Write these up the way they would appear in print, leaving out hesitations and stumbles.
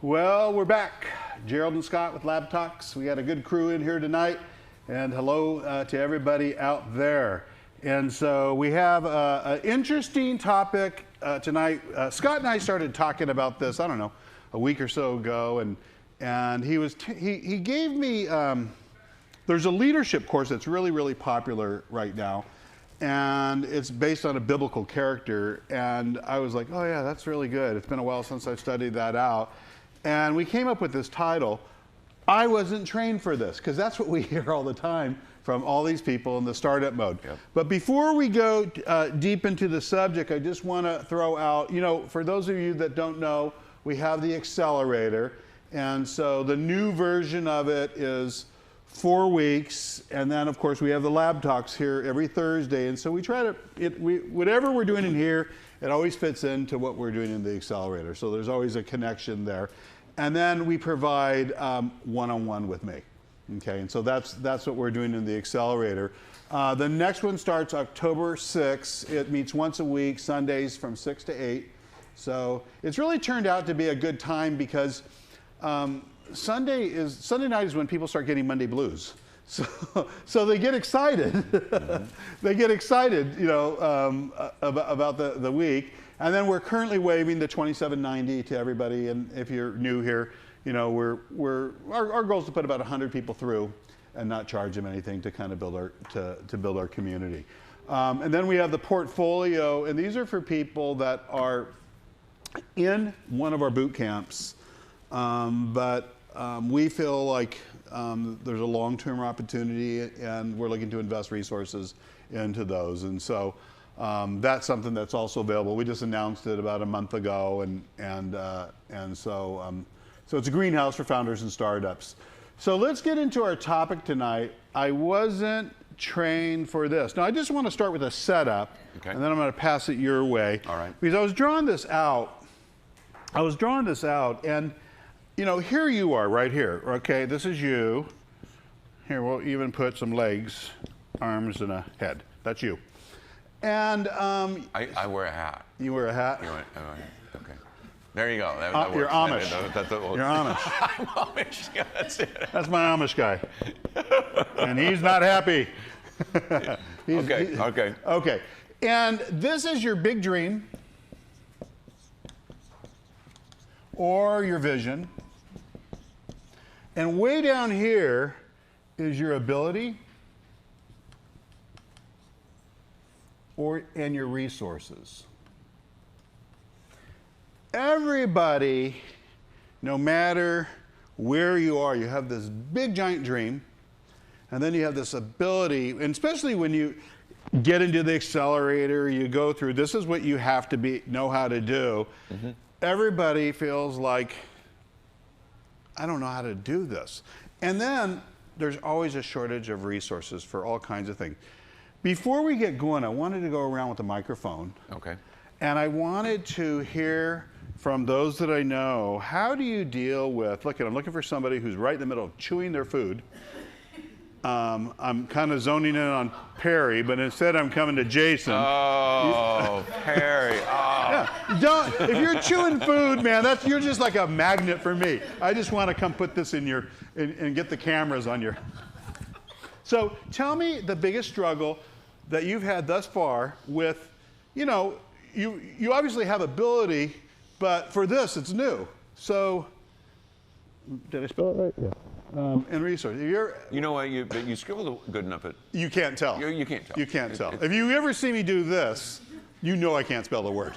Well, we're back. Gerald and Scott with Lab Talks. We got a good crew in here tonight. And hello to everybody out there. And so we have an interesting topic tonight. Scott and I started talking about this, I don't know, a week or so ago. And he gave me, there's a leadership course that's really, really popular right now. And it's based on a biblical character. And I was like, oh yeah, that's really good. It's been a while since I've studied that out. And we came up with this title, I wasn't trained for this, because that's what we hear all the time from all these people in the startup mode. Yep. But before we go deep into the subject, I just want to throw out, you know, for those of you that don't know, we have the accelerator. And so the new version of it is 4 weeks. And then, of course, we have the lab talks here every Thursday. And so we try to, whatever we're doing in here, it always fits into what we're doing in the accelerator. So there's always a connection there. And then we provide one-on-one with me. Okay, and so that's what we're doing in the accelerator. The next one starts October 6th. It meets once a week, Sundays from 6 to 8. So it's really turned out to be a good time because Sunday night is when people start getting Monday blues. So they get excited. They get excited, you know, about the week. And then we're currently waiving the $27.90 to everybody. And if you're new here, you know, our goal is to put about 100 people through and not charge them anything to kind of build our community. And then we have the portfolio, and these are for people that are in one of our boot camps, but we feel like there's a long-term opportunity, and we're looking to invest resources into those. And so that's something that's also available. We just announced it about a month ago, and so it's a greenhouse for founders and startups. So let's get into our topic tonight. I wasn't trained for this. Now, I just want to start with a setup, okay, and then I'm going to pass it your way. All right. Because I was drawing this out. And you know, here you are right here. Okay, this is you. Here, we'll even put some legs, arms, and a head. That's you. And I wear a hat. You wear a hat? Okay. There you go. You're Amish. You're Amish. I'm Amish. Yeah, that's it. That's my Amish guy. And he's not happy. Okay. And this is your big dream or your vision. And way down here is your ability and your resources. Everybody, no matter where you are, you have this big giant dream, and then you have this ability, and especially when you get into the accelerator, you go through, this is what you have to know how to do. Mm-hmm. Everybody feels like, I don't know how to do this. And then there's always a shortage of resources for all kinds of things. Before we get going, I wanted to go around with the microphone. Okay. And I wanted to hear from those that I know, how do you deal with, I'm looking for somebody who's right in the middle of chewing their food. I'm kind of zoning in on Perry, but instead I'm coming to Jason. Oh, Perry. Oh. Yeah, if you're chewing food, man, you're just like a magnet for me. I just want to come put this in and get the cameras on your. So tell me the biggest struggle that you've had thus far with, you know, you obviously have ability, but for this, it's new. So, did I spell it right? Yeah. And resource. You know what? You scribbled good enough at. You can't tell. You can't tell. You can't tell. If you ever see me do this, you know I can't spell the word.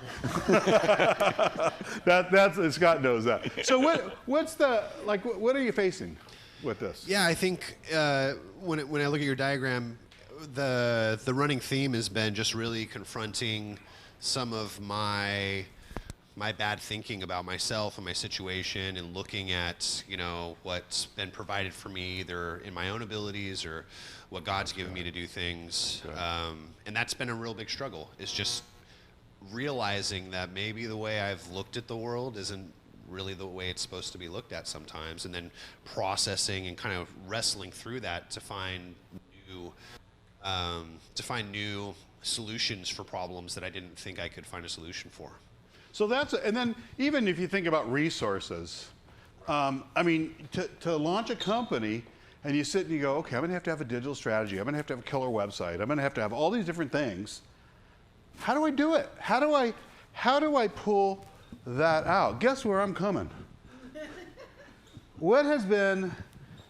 Scott knows that. So what are you facing with this? Yeah, I think when I look at your diagram, the running theme has been just really confronting some of my bad thinking about myself and my situation, and looking at, you know, what's been provided for me either in my own abilities or what God's given me to do things. And that's been a real big struggle. It's just realizing that maybe the way I've looked at the world isn't really the way it's supposed to be looked at sometimes, and then processing and kind of wrestling through that to find new solutions for problems that I didn't think I could find a solution for. So and then even if you think about resources, I mean, to launch a company, and you sit and you go, okay, I'm going to have a digital strategy. I'm going to have a killer website. I'm going to have all these different things. How do I do it? How do I pull that out? Guess where I'm coming? What has been,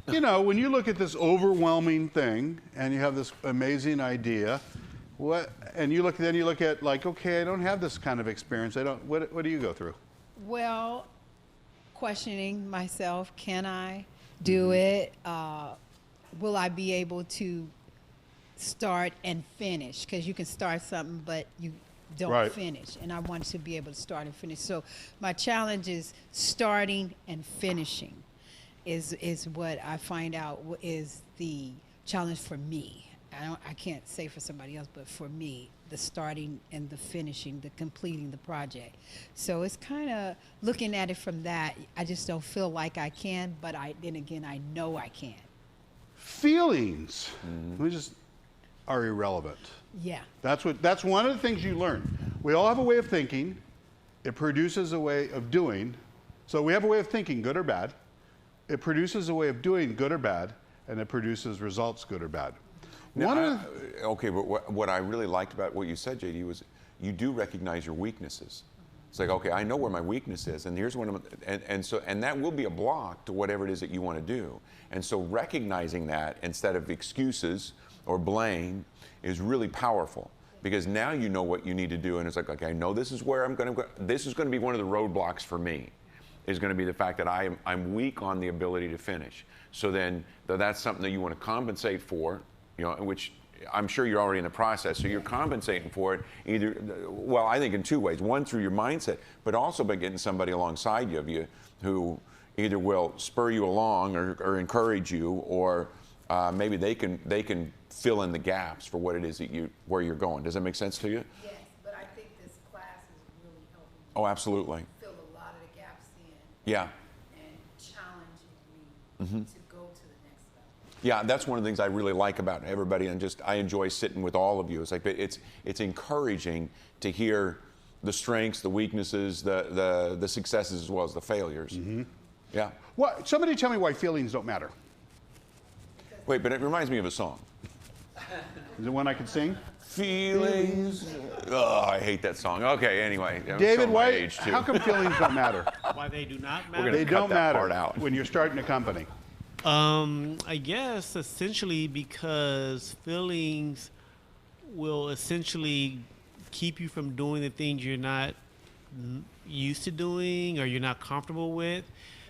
you know, when you look at this overwhelming thing and you have this amazing idea, then you look at like, okay, I don't have this kind of experience. What do you go through? Well, questioning myself, can I do it? Will I be able to start and finish? Because you can start something, but you don't finish. And I want to be able to start and finish. So my challenge is starting and finishing is what I find out is the challenge for me. I can't say for somebody else, but for me, the starting and the finishing, the completing the project. So it's kind of looking at it from that. I just don't feel like I can, but then again, I know I can. Feelings, are irrelevant. Yeah. That's one of the things you learn. We all have a way of thinking. It produces a way of doing. So we have a way of thinking, good or bad. It produces a way of doing, good or bad, and it produces results, good or bad. Now, okay, but what I really liked about what you said, JD, was you do recognize your weaknesses. It's like, okay, I know where my weakness is, and here's one of them, and that will be a block to whatever it is that you want to do. And so recognizing that instead of excuses or blame is really powerful, because now you know what you need to do, and it's like, okay, I know this is where I'm going to go. This is going to be one of the roadblocks for me, is going to be the fact that I'm weak on the ability to finish. So then that's something that you want to compensate for, you know, which I'm sure you're already in the process. So you're compensating for it either, well, I think in two ways. One, through your mindset, but also by getting somebody alongside of you who either will spur you along or encourage you, or maybe they can fill in the gaps for what it is that where you're going. Does that make sense to you? Yes, but I think this class is really helping me. Oh, absolutely. Fill a lot of the gaps in. Yeah. And challenging me to go to the next level. Yeah, that's one of the things I really like about everybody, and I enjoy sitting with all of you. It's like it's encouraging to hear the strengths, the weaknesses, the successes as well as the failures. Yeah. What? Somebody tell me why feelings don't matter. Wait, but it reminds me of a song. Is it one I could sing? Feelings. Oh, I hate that song. Okay, anyway. David, how come feelings don't matter? Why they do not We're matter? gonna They cut don't that matter part out. when you're starting a company. I guess essentially because feelings will essentially keep you from doing the things you're not used to doing or you're not comfortable with.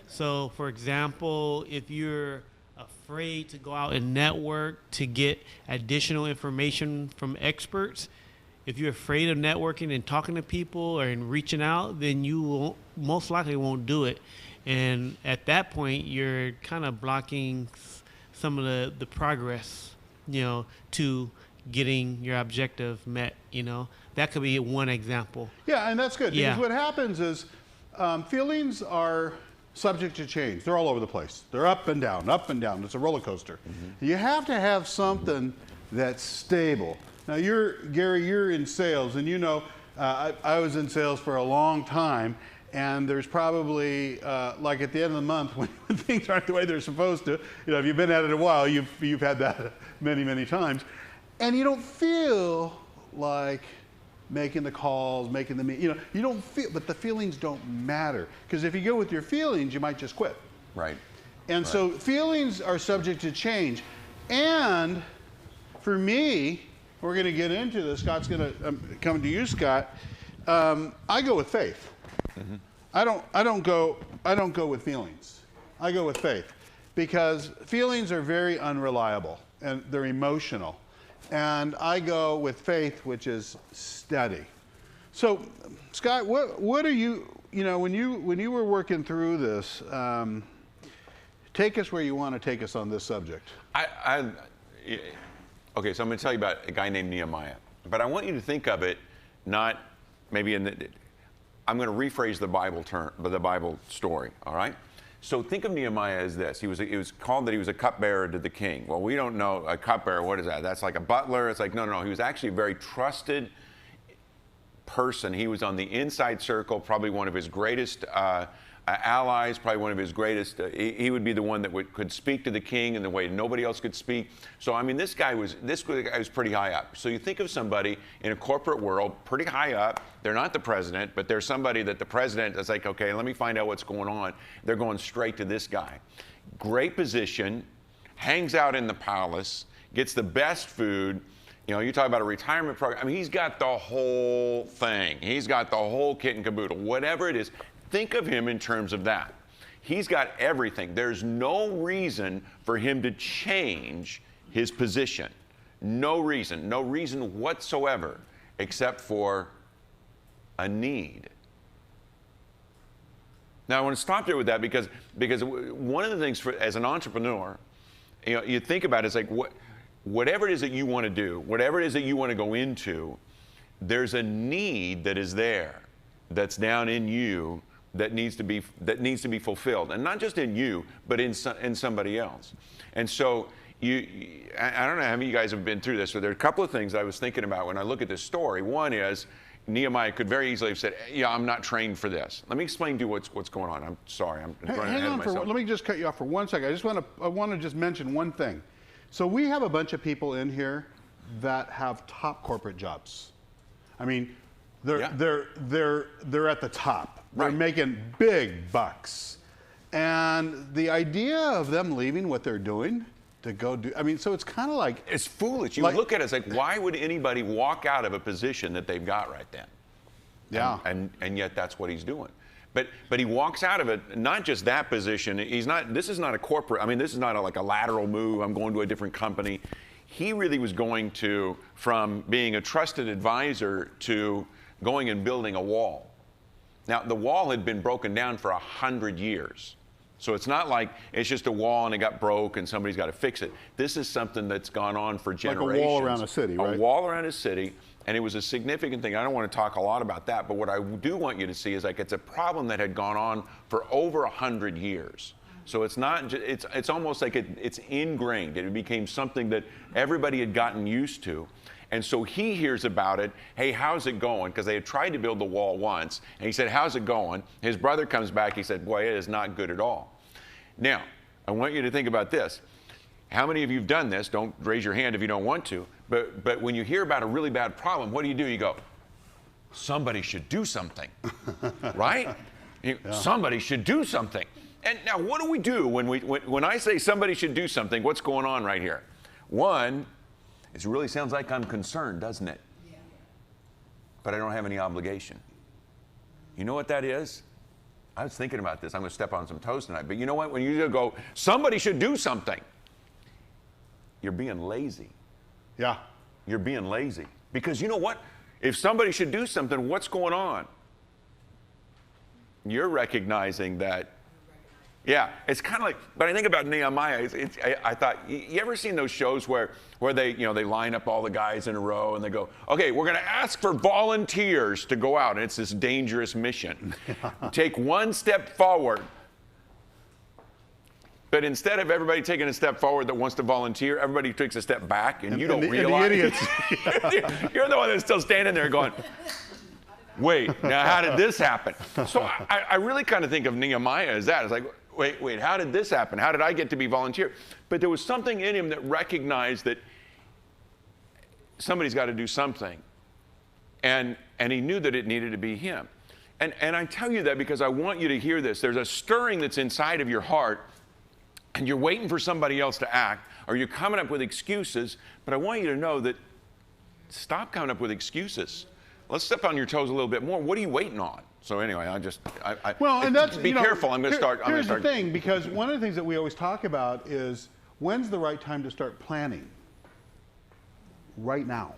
So, for example, if you're afraid to go out and network to get additional information from experts, if you're afraid of networking and talking to people or reaching out, then you most likely won't do it. And at that point, you're kind of blocking some of the progress, you know, to getting your objective met, you know. That could be one example. Yeah, and that's good. Yeah. Because what happens is feelings are subject to change. They're all over the place. They're up and down, up and down. It's a roller coaster. You have to have something that's stable. Now, Gary, you're in sales, and you know, I was in sales for a long time, and there's probably, like at the end of the month, when things aren't the way they're supposed to, you know, if you've been at it a while, you've had that many, many times, and you don't feel like making the calls, making the meetings, you know, you don't feel, but the feelings don't matter. Because if you go with your feelings, you might just quit. Right. And so feelings are subject to change. And for me, we're going to get into this. Scott's going to come to you, Scott. I go with faith. I don't go with feelings. I go with faith, because feelings are very unreliable and they're emotional. And I go with faith, which is steady. So, Scott, what are you know, when you were working through this, take us where you want to take us on this subject. Okay, so I'm going to tell you about a guy named Nehemiah, but I want you to think of it not maybe I'm going to rephrase the Bible story. All right. So think of Nehemiah as this. It was called that he was a cupbearer to the king. Well, we don't know a cupbearer. What is that? That's like a butler. It's like, no. He was actually a very trusted person. He was on the inside circle, probably one of his greatest allies, probably one of his greatest. He would be the one that could speak to the king in the way nobody else could speak. So I mean, this guy was pretty high up. So you think of somebody in a corporate world, pretty high up. They're not the president, but they're somebody that the president is like, okay, let me find out what's going on. They're going straight to this guy. Great position, hangs out in the palace, gets the best food. You know, you talk about a retirement program. I mean, he's got the whole thing. He's got the whole kit and caboodle. Whatever it is, think of him in terms of that. He's got everything. There's no reason for him to change his position. No reason whatsoever, except for a need. Now, I want to stop there with that because one of the things as an entrepreneur, you know, you think about it, it's like whatever it is that you want to do, whatever it is that you want to go into, there's a need that is there, that's down in you, that needs to be fulfilled, and not just in you, but in somebody else. And so I don't know how many of you guys have been through this. So there are a couple of things I was thinking about when I look at this story. One is Nehemiah could very easily have said, "Yeah, I'm not trained for this." Let me explain to you what's going on. I'm sorry, I'm running ahead of myself. Let me just cut you off for 1 second. I want to just mention one thing. So we have a bunch of people in here that have top corporate jobs. I mean, they're at the top. They're Right. making big bucks. And the idea of them leaving what they're doing to go do, I mean, so it's kind of like, It's foolish. You look at it, it's like, why would anybody walk out of a position that they've got right then? yeah. And yet that's what he's doing. But he walks out of it, not just that position. This is not a corporate, I mean, this is not like a lateral move. I'm going to a different company. He really was going from being a trusted advisor to going and building a wall. Now, the wall had been broken down for 100 years. So it's not like it's just a wall and it got broke and somebody's got to fix it. This is something that's gone on for generations. Like a wall around a city, right? A wall around a city, and it was a significant thing. I don't want to talk a lot about that, but what I do want you to see is like it's a problem that had gone on for over 100 years. So it's not, it's almost like it's ingrained. It became something that everybody had gotten used to. And so he hears about it. Hey, how's it going? Because they had tried to build the wall once. And he said, how's it going? His brother comes back. He said, boy, it is not good at all. Now, I want you to think about this. How many of you have done this? Don't raise your hand if you don't want to. But when you hear about a really bad problem, what do? You go, somebody should do something, right? Somebody should do something. And now what do we do when I say somebody should do something? What's going on right here? One, it really sounds like I'm concerned, doesn't it? Yeah. But I don't have any obligation. You know what that is? I was thinking about this. I'm going to step on some toes tonight. But you know what? When you go, somebody should do something, you're being lazy. Yeah. You're being lazy. Because you know what? If somebody should do something, what's going on? You're recognizing that. Yeah, it's kind of like, but I think about Nehemiah. I thought, you ever seen those shows where they line up all the guys in a row and they go, okay, we're going to ask for volunteers to go out, and it's this dangerous mission. Take one step forward. But instead of everybody taking a step forward that wants to volunteer, everybody takes a step back, and you don't realize. And the idiots. You're the one that's still standing there going, wait, now how did this happen? So I really kind of think of Nehemiah as that. It's like, wait, how did this happen? How did I get to be volunteer? But there was something in him that recognized that somebody's got to do something. And he knew that it needed to be him. And I tell you that because I want you to hear this. There's a stirring that's inside of your heart, and you're waiting for somebody else to act, or you're coming up with excuses. But I want you to know that stop coming up with excuses. Let's step on your toes a little bit more. What are you waiting on? So anyway, be careful. I'm going to start. Here's the thing, because one of the things that we always talk about is when's the right time to start planning? Right now.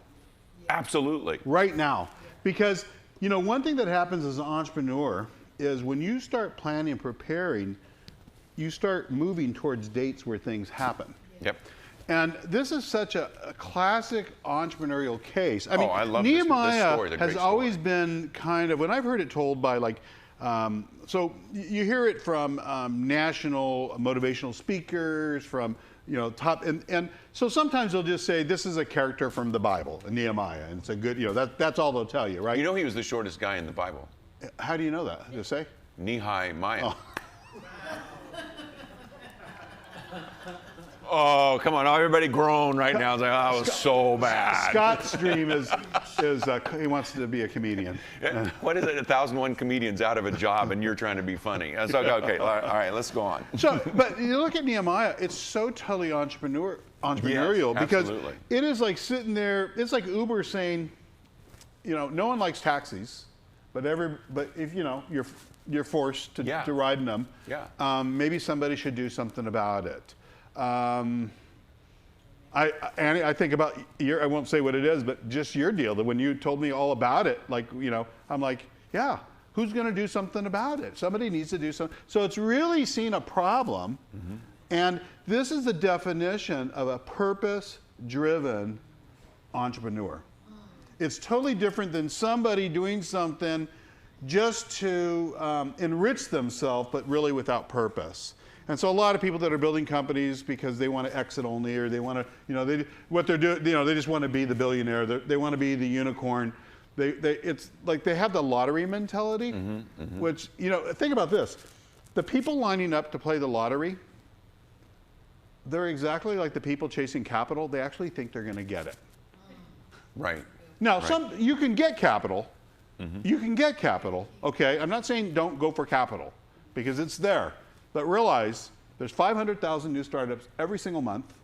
Absolutely. Right now. Because, one thing that happens as an entrepreneur is when you start planning and preparing, you start moving towards dates where things happen. Yep. And this is such a classic entrepreneurial case. I mean, I love Nehemiah this has always been kind of, when I've heard it told by so you hear it from national motivational speakers, from top, and so sometimes they'll just say this is a character from the Bible, Nehemiah, and it's a good, that's all they'll tell you, right? He was the shortest guy in the Bible. How do you know that? Just say? knee-high Mayan. Oh, come on. Everybody groan right now. It's like, oh, that was so bad. Scott's dream is he wants to be a comedian. What is it? 1,001 comedians out of a job, and you're trying to be funny. It's like, okay, all right, let's go on. So, but you look at Nehemiah, it's so totally entrepreneurial Yes, because absolutely. it is like sitting there. It's like Uber saying, you know, no one likes taxis, but if you know you're forced to ride in them. Yeah. Maybe somebody should do something about it. Annie, I think about I won't say what it is, but just your deal, that when you told me all about it, like, you know, I'm like, yeah, who's going to do something about it? Somebody needs to do something. So it's really seen a problem. Mm-hmm. And this is the definition of a purpose-driven entrepreneur. It's totally different than somebody doing something just to enrich themselves, but really without purpose. And so a lot of people that are building companies because they want to exit only, or they want to, you know, what they're doing, you know, they just want to be the billionaire. They want to be the unicorn. It's like they have the lottery mentality, which, you know, think about this. The people lining up to play the lottery, they're exactly like the people chasing capital. They actually think they're going to get it. Right. Now, Right. You can get capital. You can get capital, okay? I'm not saying don't go for capital, because it's there. But realize there's 500,000 new startups every single month,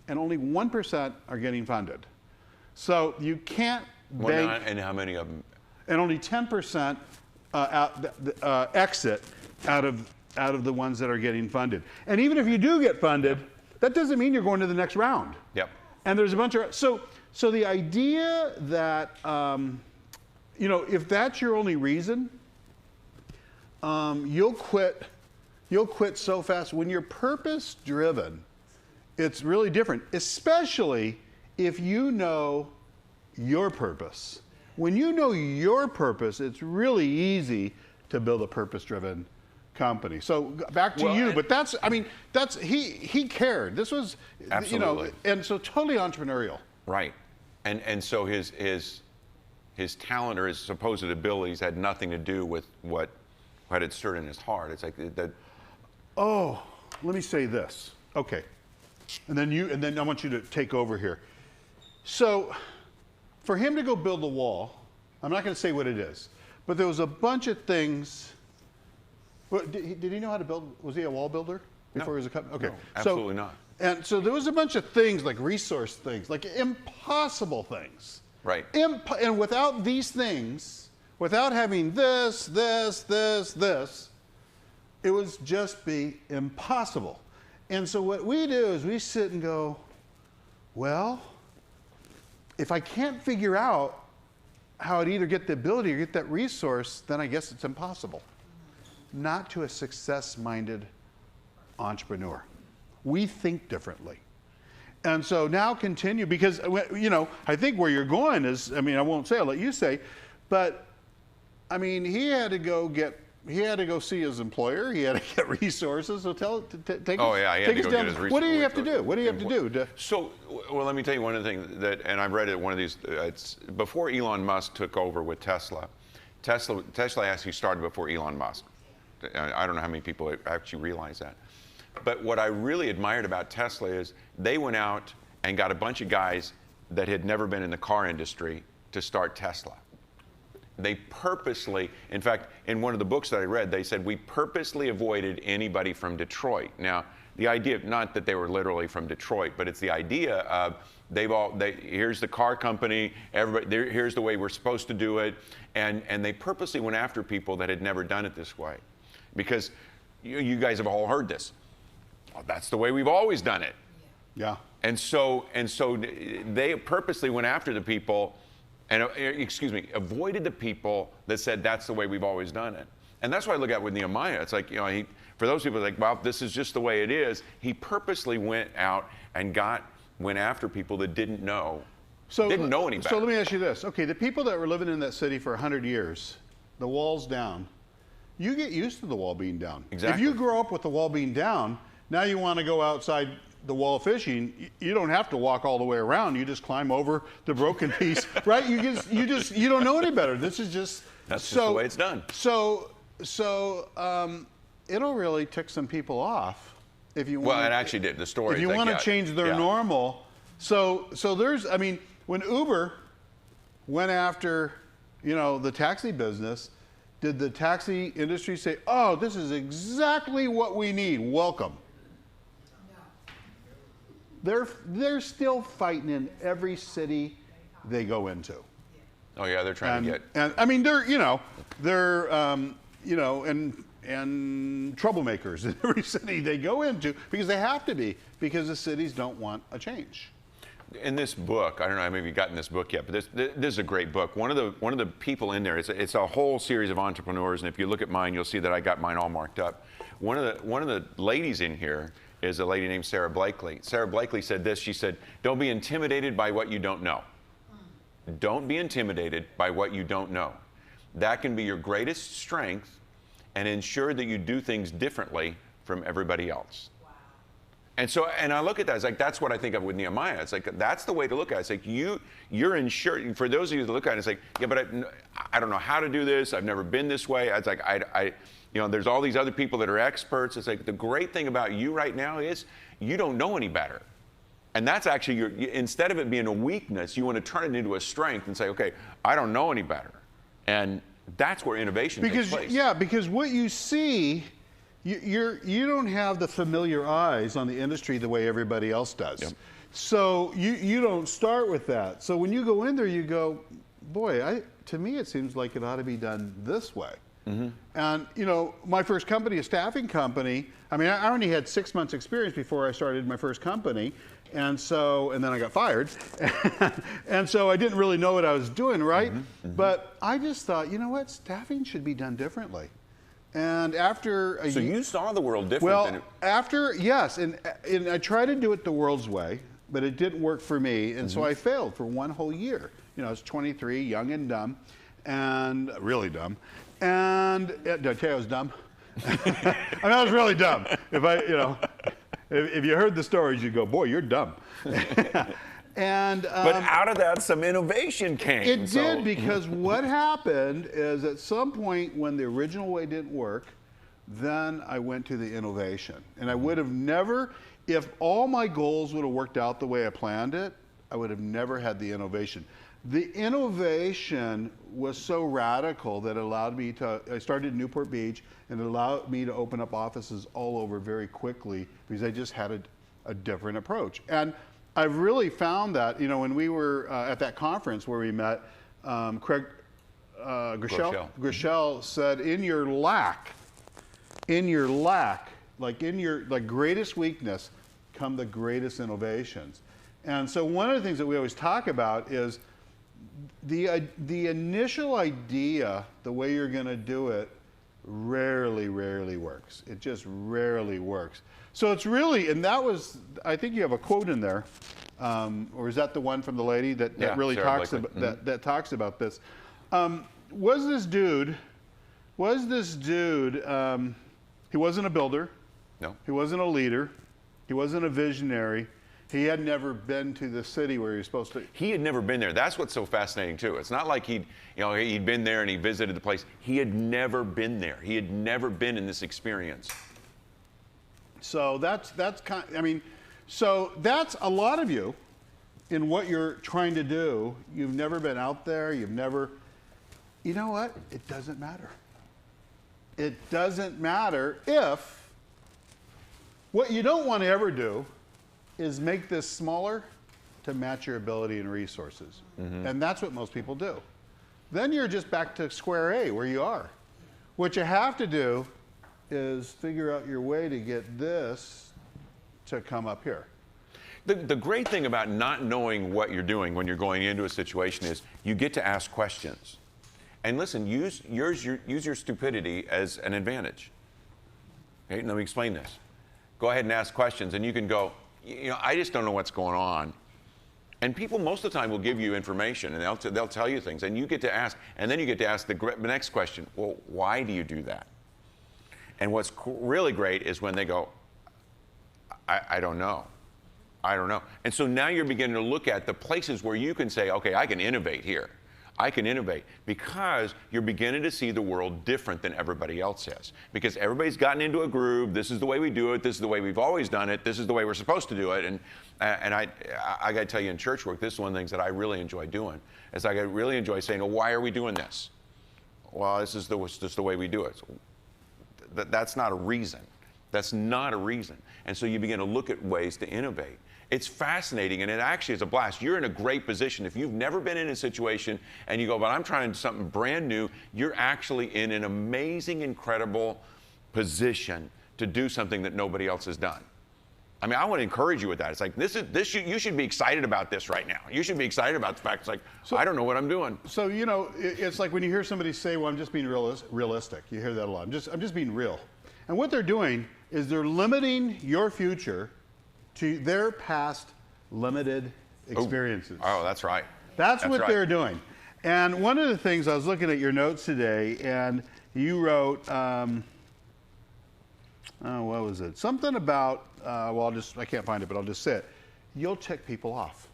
and only 1% are getting funded. So you can't bank. And how many of them? And only 10% exit out of the ones that are getting funded. And even if you do get funded, that doesn't mean you're going to the next round. Yep. And there's a bunch of so the idea that you know, if that's your only reason, you'll quit. You'll quit so fast. When you're purpose driven, it's really different, especially if you know your purpose. When you know your purpose, it's really easy to build a purpose driven company. So back to you, but he cared. This was, absolutely. You know, and so totally entrepreneurial. Right. And so his talent or his supposed abilities had nothing to do with what had stirred in his heart. It's like that. Oh, let me say this. Okay. And then I want you to take over here. So for him to go build a wall, I'm not going to say what it is, but there was a bunch of things. Well, did he know how to build? Was he a wall builder before he was a company? Okay. No, absolutely not. And so there was a bunch of things, like resource things, like impossible things. Right. And without these things, without having this, it would just be impossible. And so what we do is we sit and go, well, if I can't figure out how I'd either get the ability or get that resource, then I guess it's impossible. Not to a success-minded entrepreneur. We think differently. And so now continue, because, you know, I think where you're going is, I mean, I won't say, I'll let you say, but, I mean, he had to go see his employer. He had to get resources. So take Oh, yeah, he had to go get his resources. What do you have to do? What do you have to do? So, well, let me tell you one of the things that, and I've read it, one of these, it's before Elon Musk took over with Tesla actually started before Elon Musk. I don't know how many people actually realize that. But what I really admired about Tesla is they went out and got a bunch of guys that had never been in the car industry to start Tesla. They purposely, in fact, in one of the books that I read, they said we purposely avoided anybody from Detroit. Now, the idea, not that they were literally from Detroit, but it's the idea of here's the car company, everybody, here's the way we're supposed to do it, and they purposely went after people that had never done it this way, because you guys have all heard this. Well, that's the way we've always done it. Yeah. And so they purposely went after the people, and avoided the people that said that's the way we've always done it. And that's why I look at with Nehemiah. It's like, you know, for those people, like, well, this is just the way it is. He purposely went out and went after people that didn't know any better. So let me ask you this. Okay, the people that were living in that city for 100 years, the wall's down. You get used to the wall being down. Exactly. If you grow up with the wall being down, now you want to go outside the wall fishing, you don't have to walk all the way around. You just climb over the broken piece, right? You don't know any better. This is just that's just the way it's done. So it'll really tick some people off if you Well, want. it actually did. The story. If you want to change their normal, so there's, I mean, when Uber went after, the taxi business, did the taxi industry say, "Oh, this is exactly what we need. Welcome"? They're still fighting in every city they go into. Oh yeah, they're trying to get. And I mean, they're and troublemakers in every city they go into, because they have to be, because the cities don't want a change. In this book, I don't know, maybe you've gotten this book yet, but this is a great book. One of the people in there, it's a whole series of entrepreneurs, and if you look at mine, you'll see that I got mine all marked up. One of the ladies in here is a lady named Sarah Blakely. Sarah Blakely said this. She said, "Don't be intimidated by what you don't know. Don't be intimidated by what you don't know. That can be your greatest strength, and ensure that you do things differently from everybody else." Wow. And I look at that, it's like, that's what I think of with Nehemiah. It's like, that's the way to look at it. It's like, you're insured. For those of you that look at it, it's like, yeah, but I don't know how to do this. I've never been this way. It's like, there's all these other people that are experts. It's like, the great thing about you right now is you don't know any better. And that's actually, instead of it being a weakness, you want to turn it into a strength and say, okay, I don't know any better. And that's where innovation takes place. Yeah, because what you see, you don't have the familiar eyes on the industry the way everybody else does. Yep. So you don't start with that. So when you go in there, you go, boy, to me it seems like it ought to be done this way. Mm-hmm. And my first company, a staffing company, I mean, I only had 6 months experience before I started my first company. And then I got fired. And so I didn't really know what I was doing, right? Mm-hmm. Mm-hmm. But I just thought, you know what, staffing should be done differently. And after So you saw the world different yes, and I tried to do it the world's way, but it didn't work for me. And so I failed for 1 whole year. I was 23, young and dumb, and really dumb. And did I tell you I was dumb? I mean, I was really dumb. If you heard the stories, you'd go, boy, you're dumb. But out of that, some innovation came. It did, because what happened is at some point when the original way didn't work, then I went to the innovation. And I would have never, if all my goals would have worked out the way I planned it, I would have never had the innovation. The innovation was so radical that it allowed me I started in Newport Beach, and it allowed me to open up offices all over very quickly, because I just had a different approach. And I've really found that, when we were at that conference where we met, Craig Groeschel said, in your greatest weakness come the greatest innovations. And so one of the things that we always talk about is the initial idea, the way you're going to do it, rarely works. It just rarely works. So it's really, and that was, I think you have a quote in there, or is that the one from the lady that really talks about that talks about this? Was this dude? He wasn't a builder. No. He wasn't a leader. He wasn't a visionary. He had never been to the city where he was supposed to. He had never been there. That's what's so fascinating too. It's not like he'd been there and he visited the place. He had never been there. He had never been in this experience. So that's so that's a lot of you in what you're trying to do. You've never been out there. You know what? It doesn't matter. It doesn't matter if what you don't want to ever do is make this smaller to match your ability and resources. Mm-hmm. And that's what most people do. Then you're just back to square A where you are. What you have to do is figure out your way to get this to come up here. The great thing about not knowing what you're doing when you're going into a situation is you get to ask questions. And listen, use your stupidity as an advantage. Okay, let me explain this. Go ahead and ask questions, and you can go, I just don't know what's going on. And people most of the time will give you information, and they'll tell you things, and you get to ask, and then you get to ask the next question, well, why do you do that? And what's really great is when they go, I don't know. I don't know. And so now you're beginning to look at the places where you can say, okay, I can innovate here. I can innovate, because you're beginning to see the world different than everybody else is. Because everybody's gotten into a groove. This is the way we do it. This is the way we've always done it. This is the way we're supposed to do it. And I got to tell you, in church work, this is one of the things that I really enjoy doing. Is I really enjoy saying, well, why are we doing this? Well, this is just the way we do it. So that's not a reason. That's not a reason. And so you begin to look at ways to innovate. It's fascinating, and it actually is a blast. You're in a great position. If you've never been in a situation and you go, but I'm trying something brand new, you're actually in an amazing, incredible position to do something that nobody else has done. I mean, I want to encourage you with that. It's like, you should be excited about this right now. You should be excited about the fact, it's like, so, I don't know what I'm doing. So, you know, it's like when you hear somebody say, well, I'm just being realistic. You hear that a lot. I'm just being real. And what they're doing is they're limiting your future to their past limited experiences. Oh, that's right. That's what they're doing. And one of the things, I was looking at your notes today, and you wrote, what was it? Something about, well, I can't find it, but I'll just say it. You'll tick people off.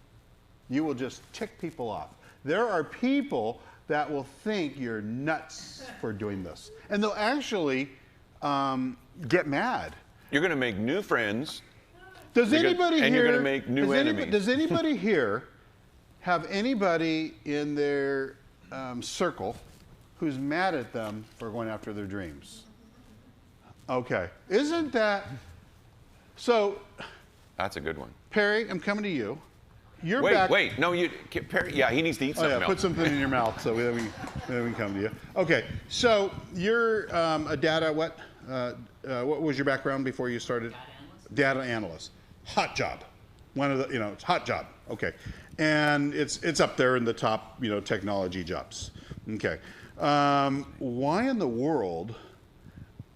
You will just tick people off. There are people that will think you're nuts for doing this. And they'll actually get mad. You're going to make new friends. Does anybody and here, you're going to make new enemies. Does anybody here have anybody in their circle who's mad at them for going after their dreams? Okay. Isn't that so? That's a good one. Perry, I'm coming to you. You're wait, back. wait. No, Perry, yeah, he needs to eat something else. Put something in your mouth so then we can come to you. Okay. So you're a data, what was your background before you started? Data analyst. Hot job. One of the, it's hot job. Okay. And it's up there in the top, technology jobs. Okay. Why in the world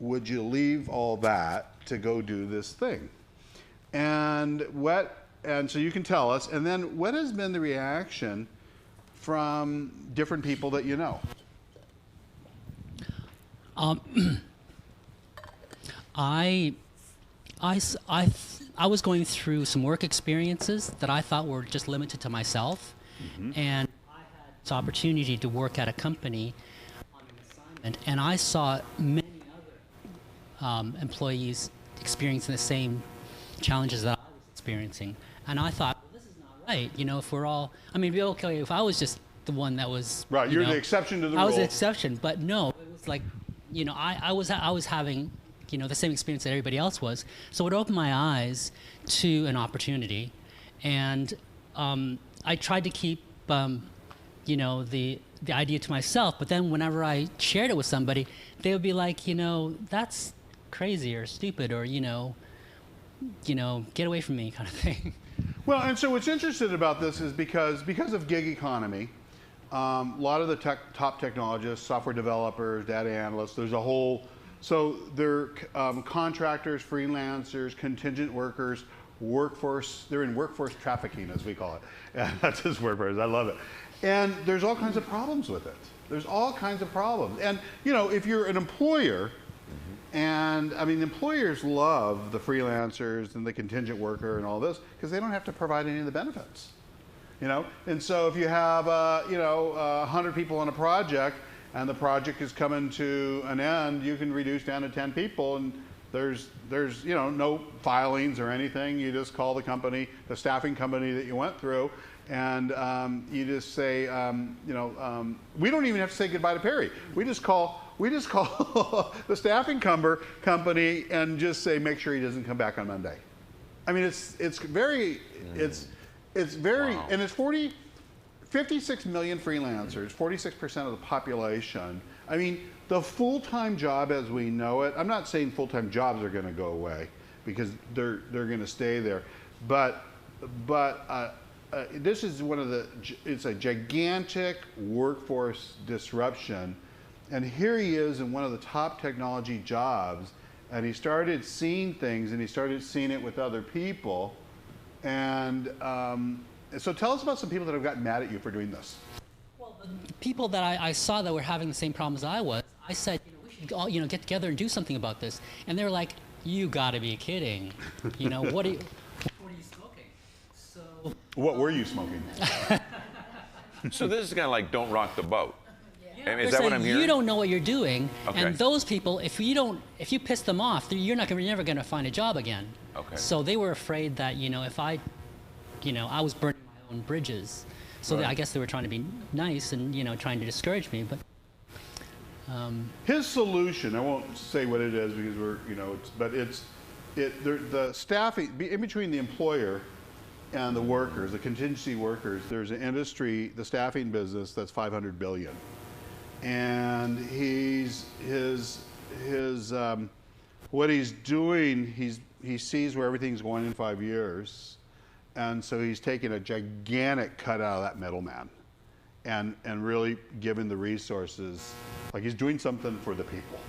would you leave all that to go do this thing? And so you can tell us, and then what has been the reaction from different people that you know? I was going through some work experiences that I thought were just limited to myself, and I had this opportunity to work at a company on an assignment, and I saw many other employees experiencing the same challenges that I was experiencing, and I thought, well, this is not right. If we're all, okay, if I was just the one that was right, you're the exception to the rule. I was the exception, but no, it was like, I was having the same experience that everybody else was. So it opened my eyes to an opportunity, and I tried to keep the idea to myself. But then whenever I shared it with somebody, they would be like, that's crazy or stupid or get away from me kind of thing. Well, and so what's interesting about this is because of gig economy, a lot of the top technologists, software developers, data analysts, there's a whole. So they're contractors, freelancers, contingent workers, workforce. They're in workforce trafficking, as we call it. Yeah, that's his word for it. I love it. And there's all kinds of problems with it. There's all kinds of problems. And if you're an employer, and employers love the freelancers and the contingent worker and all this because they don't have to provide any of the benefits. And so if you have 100 people on a project, and the project is coming to an end, you can reduce down to 10 people, and there's no filings or anything. You just call the company, the staffing company that you went through, and you just say, we don't even have to say goodbye to Perry. We just call the staffing company and just say, make sure he doesn't come back on Monday. It's very, wow. And it's 56 million freelancers, 46% of the population. The full-time job as we know it, I'm not saying full-time jobs are going to go away because they're going to stay there. But this is it's a gigantic workforce disruption. And here he is in one of the top technology jobs, and he started seeing things, and he started seeing it with other people. And so tell us about some people that have gotten mad at you for doing this. Well, the people that I saw that were having the same problems I was, I said, we should all, get together and do something about this. And they were like, you got to be kidding. What are you smoking? So. What were you smoking? So this is kind of like don't rock the boat. I mean, is They're that what saying, I'm hearing? You don't know what you're doing, Okay. and those people, if you piss them off, you're never going to find a job again. Okay. So they were afraid that if I was burning my own bridges. So Right. I guess they were trying to be nice and trying to discourage me, but. His solution, I won't say what it is because the staffing, in between the employer and the workers, the contingency workers, there's an industry, the staffing business, that's $500 billion. And what he's doing, he sees where everything's going in 5 years. And so he's taking a gigantic cut out of that middleman and really giving the resources, like he's doing something for the people.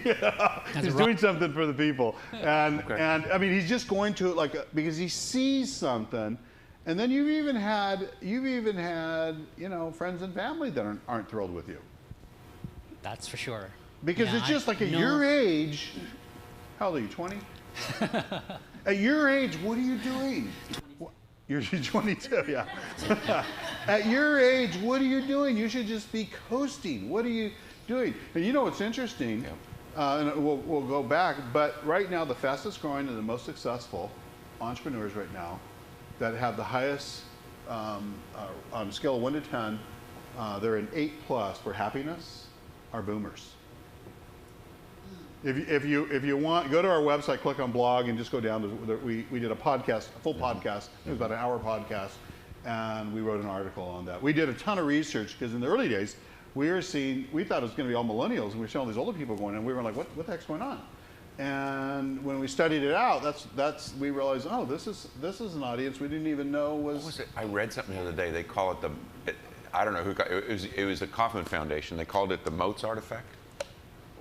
Yeah, he's doing something for the people. And I mean, he's just going to it because he sees something. And then you've even had friends and family that aren't thrilled with you. That's for sure. Because Yeah, it's just like at no. your age, how old are you, 20? At your age, what are you doing? You're 22, yeah. At your age, what are you doing? You should just be coasting. What are you doing? And you know what's interesting, and we'll go back, but right now the fastest growing and the most successful entrepreneurs right now that have the highest, on a scale of 1 to 10, they're an 8+ for happiness, are boomers. If you want, go to our website, click on blog, and just go down to we did a podcast, a full podcast. It was about an hour podcast, and we wrote an article on that. We did a ton of research because in the early days we thought it was going to be all millennials, and we saw all these older people going, and we were like, what the heck's going on? And when we studied it out, we realized, oh, this is an audience we didn't even know was. What was it? I read something the other day. They call it I don't know who it was the Kauffman Foundation. They called it the Mozart effect.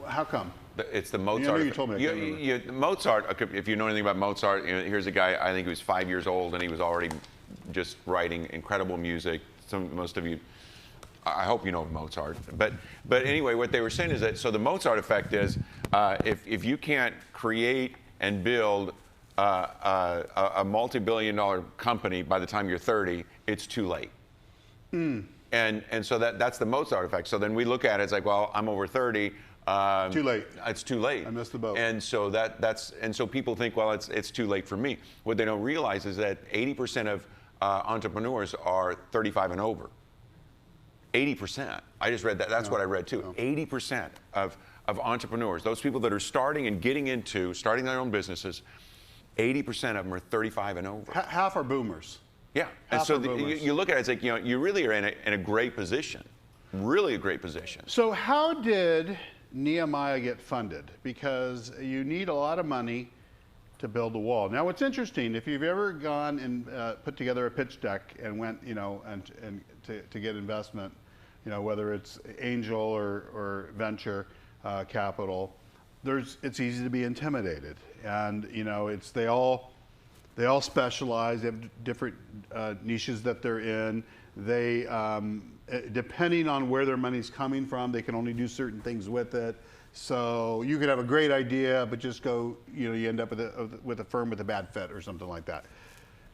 How come? It's the Mozart. You told me. I can't remember. Mozart. Okay, if you know anything about Mozart, here's a guy. I think he was 5 years old, and he was already just writing incredible music. Most of you, I hope you know Mozart. But anyway, what they were saying is that the Mozart effect is if you can't create and build a multi-billion-dollar company by the time you're 30, it's too late. And so that's the Mozart effect. So then we look at it, it's like, well, I'm over 30. Too late. It's too late. I missed the boat. And so so people think, well, it's too late for me. What they don't realize is that 80% of entrepreneurs are 35 and over. 80%. I just read that. That's what I read too. 80% of entrepreneurs, those people that are starting their own businesses, 80% of them are 35 and over. Half are boomers. Yeah, and so you look at it, it's like, you really are in a great position, really a great position. So how did Nehemiah get funded? Because you need a lot of money to build a wall. Now, what's interesting, if you've ever gone and put together a pitch deck and went, and to get investment, whether it's angel or venture capital, it's easy to be intimidated, and they all specialize. They have different niches that they're in. They, depending on where their money's coming from, they can only do certain things with it. So you could have a great idea, but just go, you end up with a firm with a bad fit or something like that.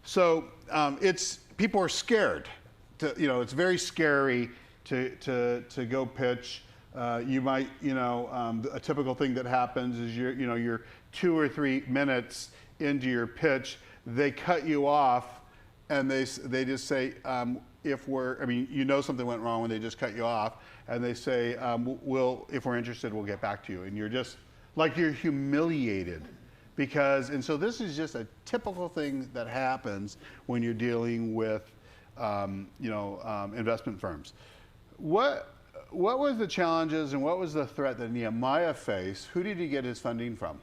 So people are scared. It's very scary to go pitch. You might, a typical thing that happens is you're 2 or 3 minutes into your pitch, they cut you off, and they just say, something went wrong when they just cut you off, and they say, if we're interested, we'll get back to you. And you're just like, you're humiliated and so this is just a typical thing that happens when you're dealing with, investment firms. What was the challenges and what was the threat that Nehemiah faced? Who did he get his funding from?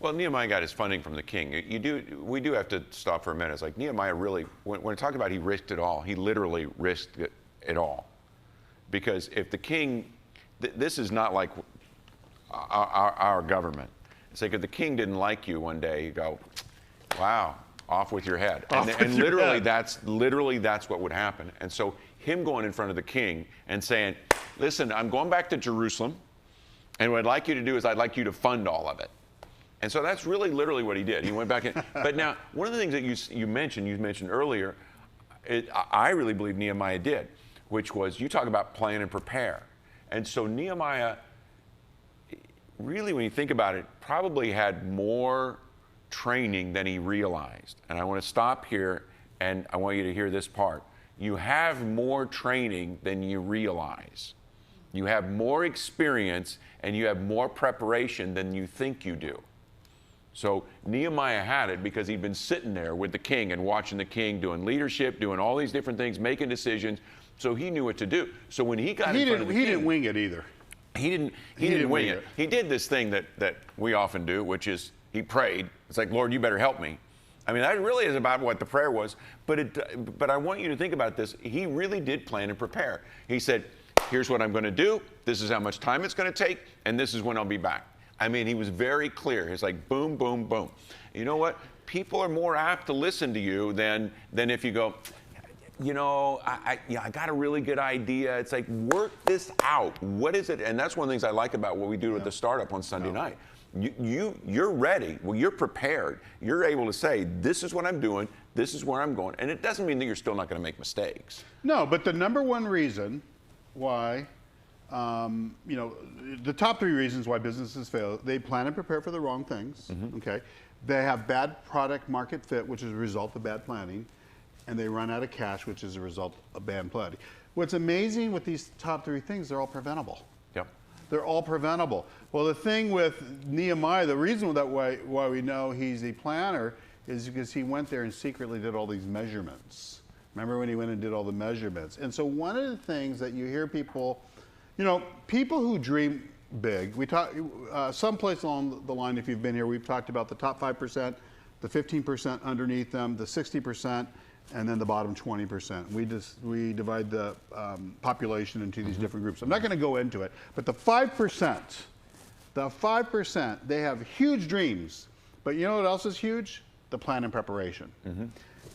Well, Nehemiah got his funding from the king. We do have to stop for a minute. It's like Nehemiah really, when we're talking about he risked it all, he literally risked it all. Because if the king, this is not like our government. It's like if the king didn't like you one day, you go, wow, off with your head. And literally that's what would happen. And so him going in front of the king and saying, listen, I'm going back to Jerusalem, and what I'd like you to do is I'd like you to fund all of it. And so that's really literally what he did. He went back in. But now, one of the things that you mentioned earlier, I really believe Nehemiah did. which was, you talk about plan and prepare. And so Nehemiah, really, when you think about it, probably had more training than he realized. And I want to stop here, and I want you to hear this part. You have more training than you realize. You have more experience, and you have more preparation than you think you do. So Nehemiah had it because he'd been sitting there with the king and watching the king doing leadership, doing all these different things, making decisions. So he knew what to do. So when he got in front of the king, he didn't wing it either. He didn't wing it. He did this thing that we often do, which is he prayed. It's like, Lord, you better help me. I mean, that really is about what the prayer was. But I want you to think about this. He really did plan and prepare. He said, here's what I'm going to do. This is how much time it's going to take. And this is when I'll be back. I mean, he was very clear. He's like, boom, boom, boom. You know what? People are more apt to listen to you than if you go, I got a really good idea. It's like, work this out. What is it? And that's one of the things I like about what we do at the startup on Sunday night. You're ready. Well, you're prepared. You're able to say, this is what I'm doing. This is where I'm going. And it doesn't mean that you're still not going to make mistakes. No, but the number one reason why, the top 3 reasons why businesses fail, they plan and prepare for the wrong things, okay? They have bad product market fit, which is a result of bad planning, and they run out of cash, which is a result of bad planning. What's amazing with these top 3 things, they're all preventable. Yep. They're all preventable. Well, the thing with Nehemiah, the reason that why we know he's a planner is because he went there and secretly did all these measurements. Remember when he went and did all the measurements? And so one of the things that you hear people, people who dream big, we talk, someplace along the line, if you've been here, we've talked about the top 5%, the 15% underneath them, the 60%, and then the bottom 20%. We divide the population into these different groups. I'm not going to go into it, but the 5%, they have huge dreams. But you know what else is huge? The plan and preparation.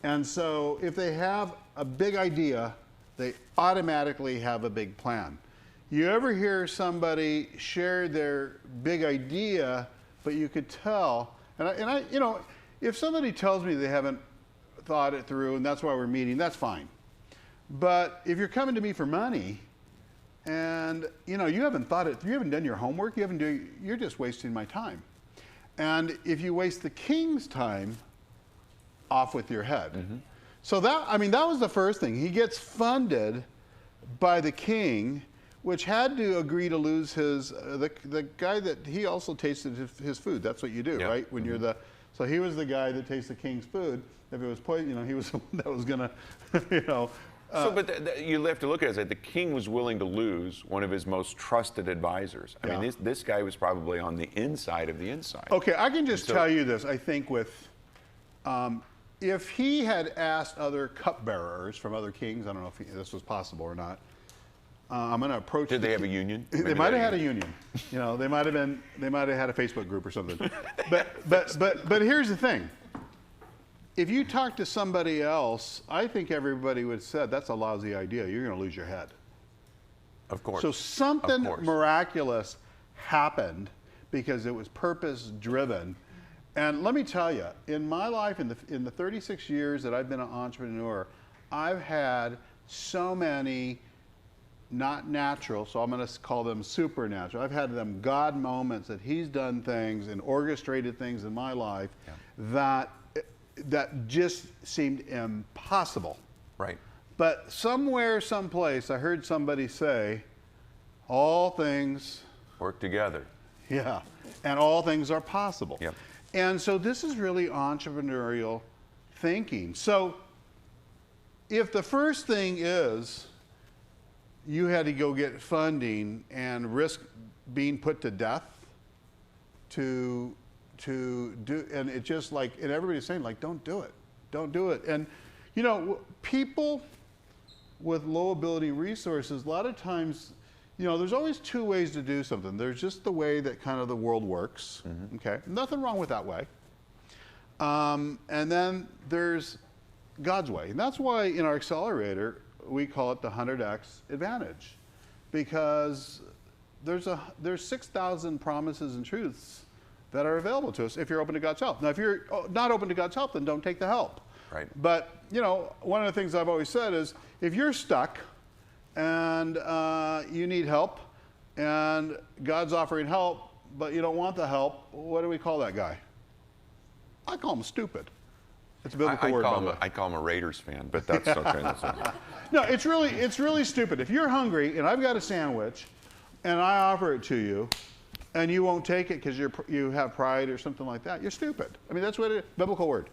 And so if they have a big idea, they automatically have a big plan. You ever hear somebody share their big idea, but you could tell, and I if somebody tells me they haven't thought it through and that's why we're meeting, that's fine. But if you're coming to me for money and you haven't thought it, you haven't done your homework, you're just wasting my time. And if you waste the king's time, off with your head. So that was the first thing. He gets funded by the king, which had to agree to lose his, the guy that he also tasted his food. That's what you do, right? When you're so he was the guy that tastes the king's food. If it was poison, he was the one that was gonna, but you have to look at it as the king was willing to lose one of his most trusted advisors. I mean, this guy was probably on the inside of the inside. Okay, I can just tell you this. I think if he had asked other cupbearers from other kings, I don't know if this was possible or not. I'm going to approach. Did they have a union? They might have had a union. They might have had a Facebook group or something. But here's the thing. If you talk to somebody else, I think everybody would have said that's a lousy idea. You're going to lose your head. Of course. So something miraculous happened because it was purpose driven. And let me tell you, in my life, in the 36 years that I've been an entrepreneur, I've had so many not natural, so I'm going to call them supernatural. I've had them God moments that he's done things and orchestrated things in my life that just seemed impossible. Right. But somewhere, someplace, I heard somebody say, all things work together. Yeah, and all things are possible. Yep. And so this is really entrepreneurial thinking. So if the first thing is you had to go get funding and risk being put to death to do, and it's just like, and everybody's saying like, don't do it. And people with low ability resources, a lot of times, there's always 2 ways to do something. There's just the way that kind of the world works, okay? Nothing wrong with that way. And then there's God's way. And that's why in our accelerator, we call it the 100X advantage. Because there's 6,000 promises and truths that are available to us if you're open to God's help. Now, if you're not open to God's help, then don't take the help. Right. But, one of the things I've always said is if you're stuck and you need help, and God's offering help, but you don't want the help, what do we call that guy? I call him stupid. It's a biblical word, by the way. I call him a Raiders fan, but that's okay. That's okay. No, it's really stupid. If you're hungry and I've got a sandwich and I offer it to you and you won't take it because you have pride or something like that, you're stupid. I mean, that's what it is. Biblical word.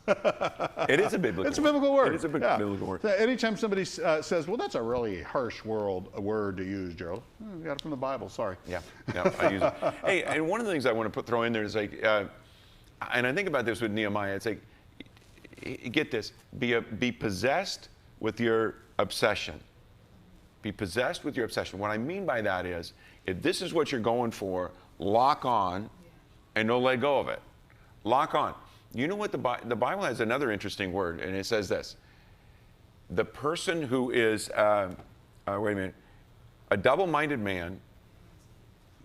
It is a biblical word. It's a biblical word. It is a biblical word. So anytime somebody says, well, that's a really harsh word to use, Gerald. We got it from the Bible, sorry. Yeah, I use it. Hey, and one of the things I want to throw in there is like, and I think about this with Nehemiah, it's like, get this, be possessed with your obsession. Be possessed with your obsession. What I mean by that is, if this is what you're going for, lock on and don't let go of it. Lock on. You know what the Bible has another interesting word, and it says this. The person who is, wait a minute, a double-minded man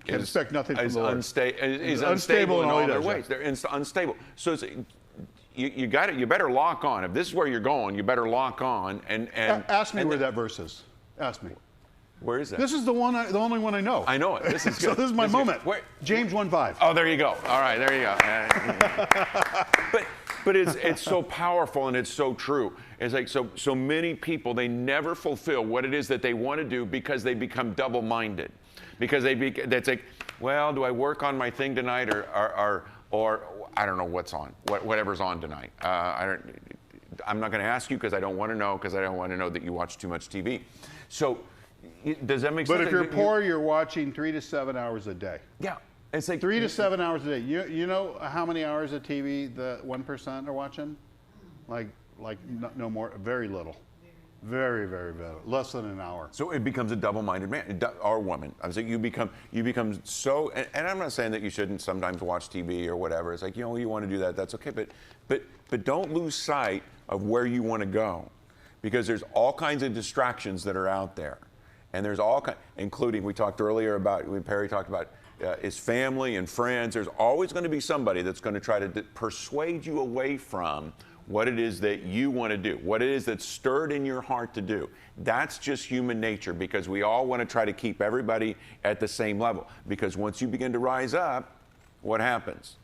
Can't expect nothing from the Lord. Is unstable in all their ways. They're unstable. So it's, you better lock on. If this is where you're going, you better lock on. And ask me where that verse is. Ask me. Where is that? This is the only one I know. I know it. This is good. So this is my moment. Where? James 1:5. Oh, there you go. All right, there you go. But it's so powerful and it's so true. It's like so many people, they never fulfill what it is that they want to do because they become double-minded. Because that's like, well, do I work on my thing tonight or I don't know what's on, whatever's on tonight. I'm not going to ask you because I don't want to know, because I don't want to know that you watch too much TV. So does that make sense? But if you're poor, you're watching 3 to 7 hours a day. Yeah. It's like 3 to 7 hours a day. You know how many hours of TV the 1% are watching? Like no more, very little. Very, very little. Less than an hour. So it becomes a double-minded man or woman. I was like, you become so. And I'm not saying that you shouldn't sometimes watch TV or whatever. It's like, you want to do that. That's okay. But don't lose sight of where you want to go, because there's all kinds of distractions that are out there, and there's including we talked earlier about when Perry talked about his family and friends. There's always going to be somebody that's going to try to persuade you away from what it is that you want to do, what it is that's stirred in your heart to do. That's just human nature, because we all want to try to keep everybody at the same level. Because once you begin to rise up, what happens?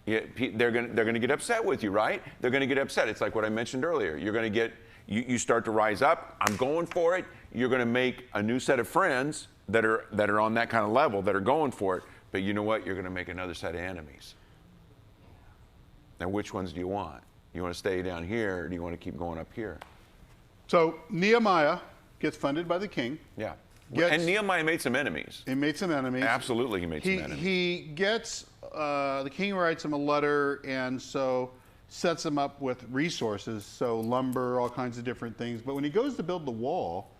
They're going to get upset with you, right? They're going to get upset. It's like what I mentioned earlier. You're going to get, you start to rise up. I'm going for it. You're going to make a new set of friends that are on that kind of level, that are going for it. But you know what? You're going to make another set of enemies. Now, which ones do you want? You want to stay down here, or do you want to keep going up here? So Nehemiah gets funded by the king. Yeah. And Nehemiah made some enemies. He made some enemies. Absolutely, he made some enemies. He gets, the king writes him a letter, and so sets him up with resources, so lumber, all kinds of different things. But when he goes to build the wall,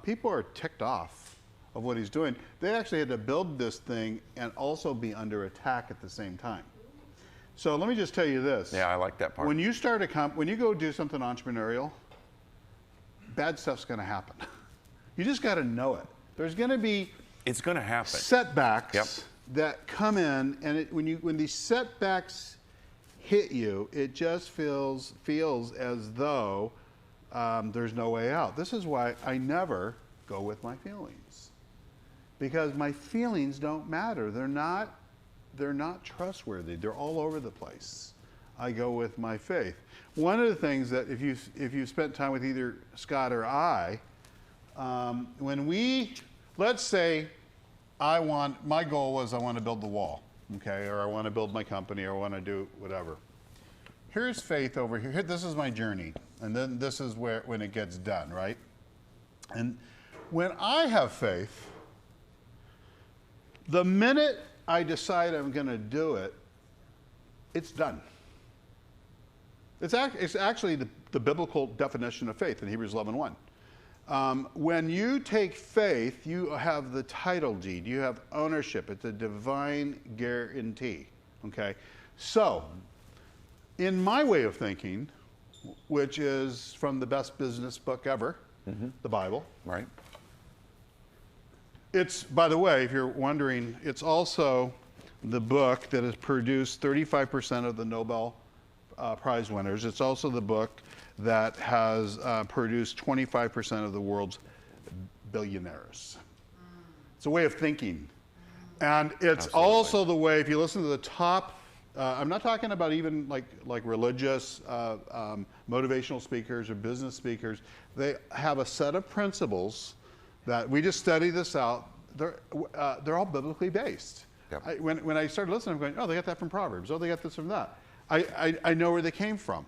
people are ticked off of what he's doing. They actually had to build this thing and also be under attack at the same time. So let me just tell you this. Yeah, I like that part. When you start when you go do something entrepreneurial, bad stuff's going to happen. You just got to know it. There's going to be it's going to happen. Setbacks that come in, and when these setbacks hit you, it just feels as though there's no way out. This is why I never go with my feelings, because my feelings don't matter. They're not trustworthy. They're all over the place. I go with my faith. One of the things that if you spent time with either Scott or I, let's say my goal was I want to build the wall, okay, or I want to build my company, or I want to do whatever. Here's faith over here. This is my journey, and then this is when it gets done, right? And when I have faith, the minute I decide I'm going to do it, it's done. It's actually the biblical definition of faith in Hebrews 11:1. When you take faith, you have the title deed. You have ownership. It's a divine guarantee. Okay? So, in my way of thinking, which is from the best business book ever, the Bible. Right. It's, by the way, if you're wondering, it's also the book that has produced 35% of the Nobel prize winners. It's also the book that has produced 25% of the world's billionaires. It's a way of thinking. And it's also the way, if you listen to the top, I'm not talking about even like religious, motivational speakers or business speakers. They have a set of principles that we just study this out. They're all biblically based. Yep. When I started listening, I'm going, oh, they got that from Proverbs. Oh, they got this from that. I know where they came from.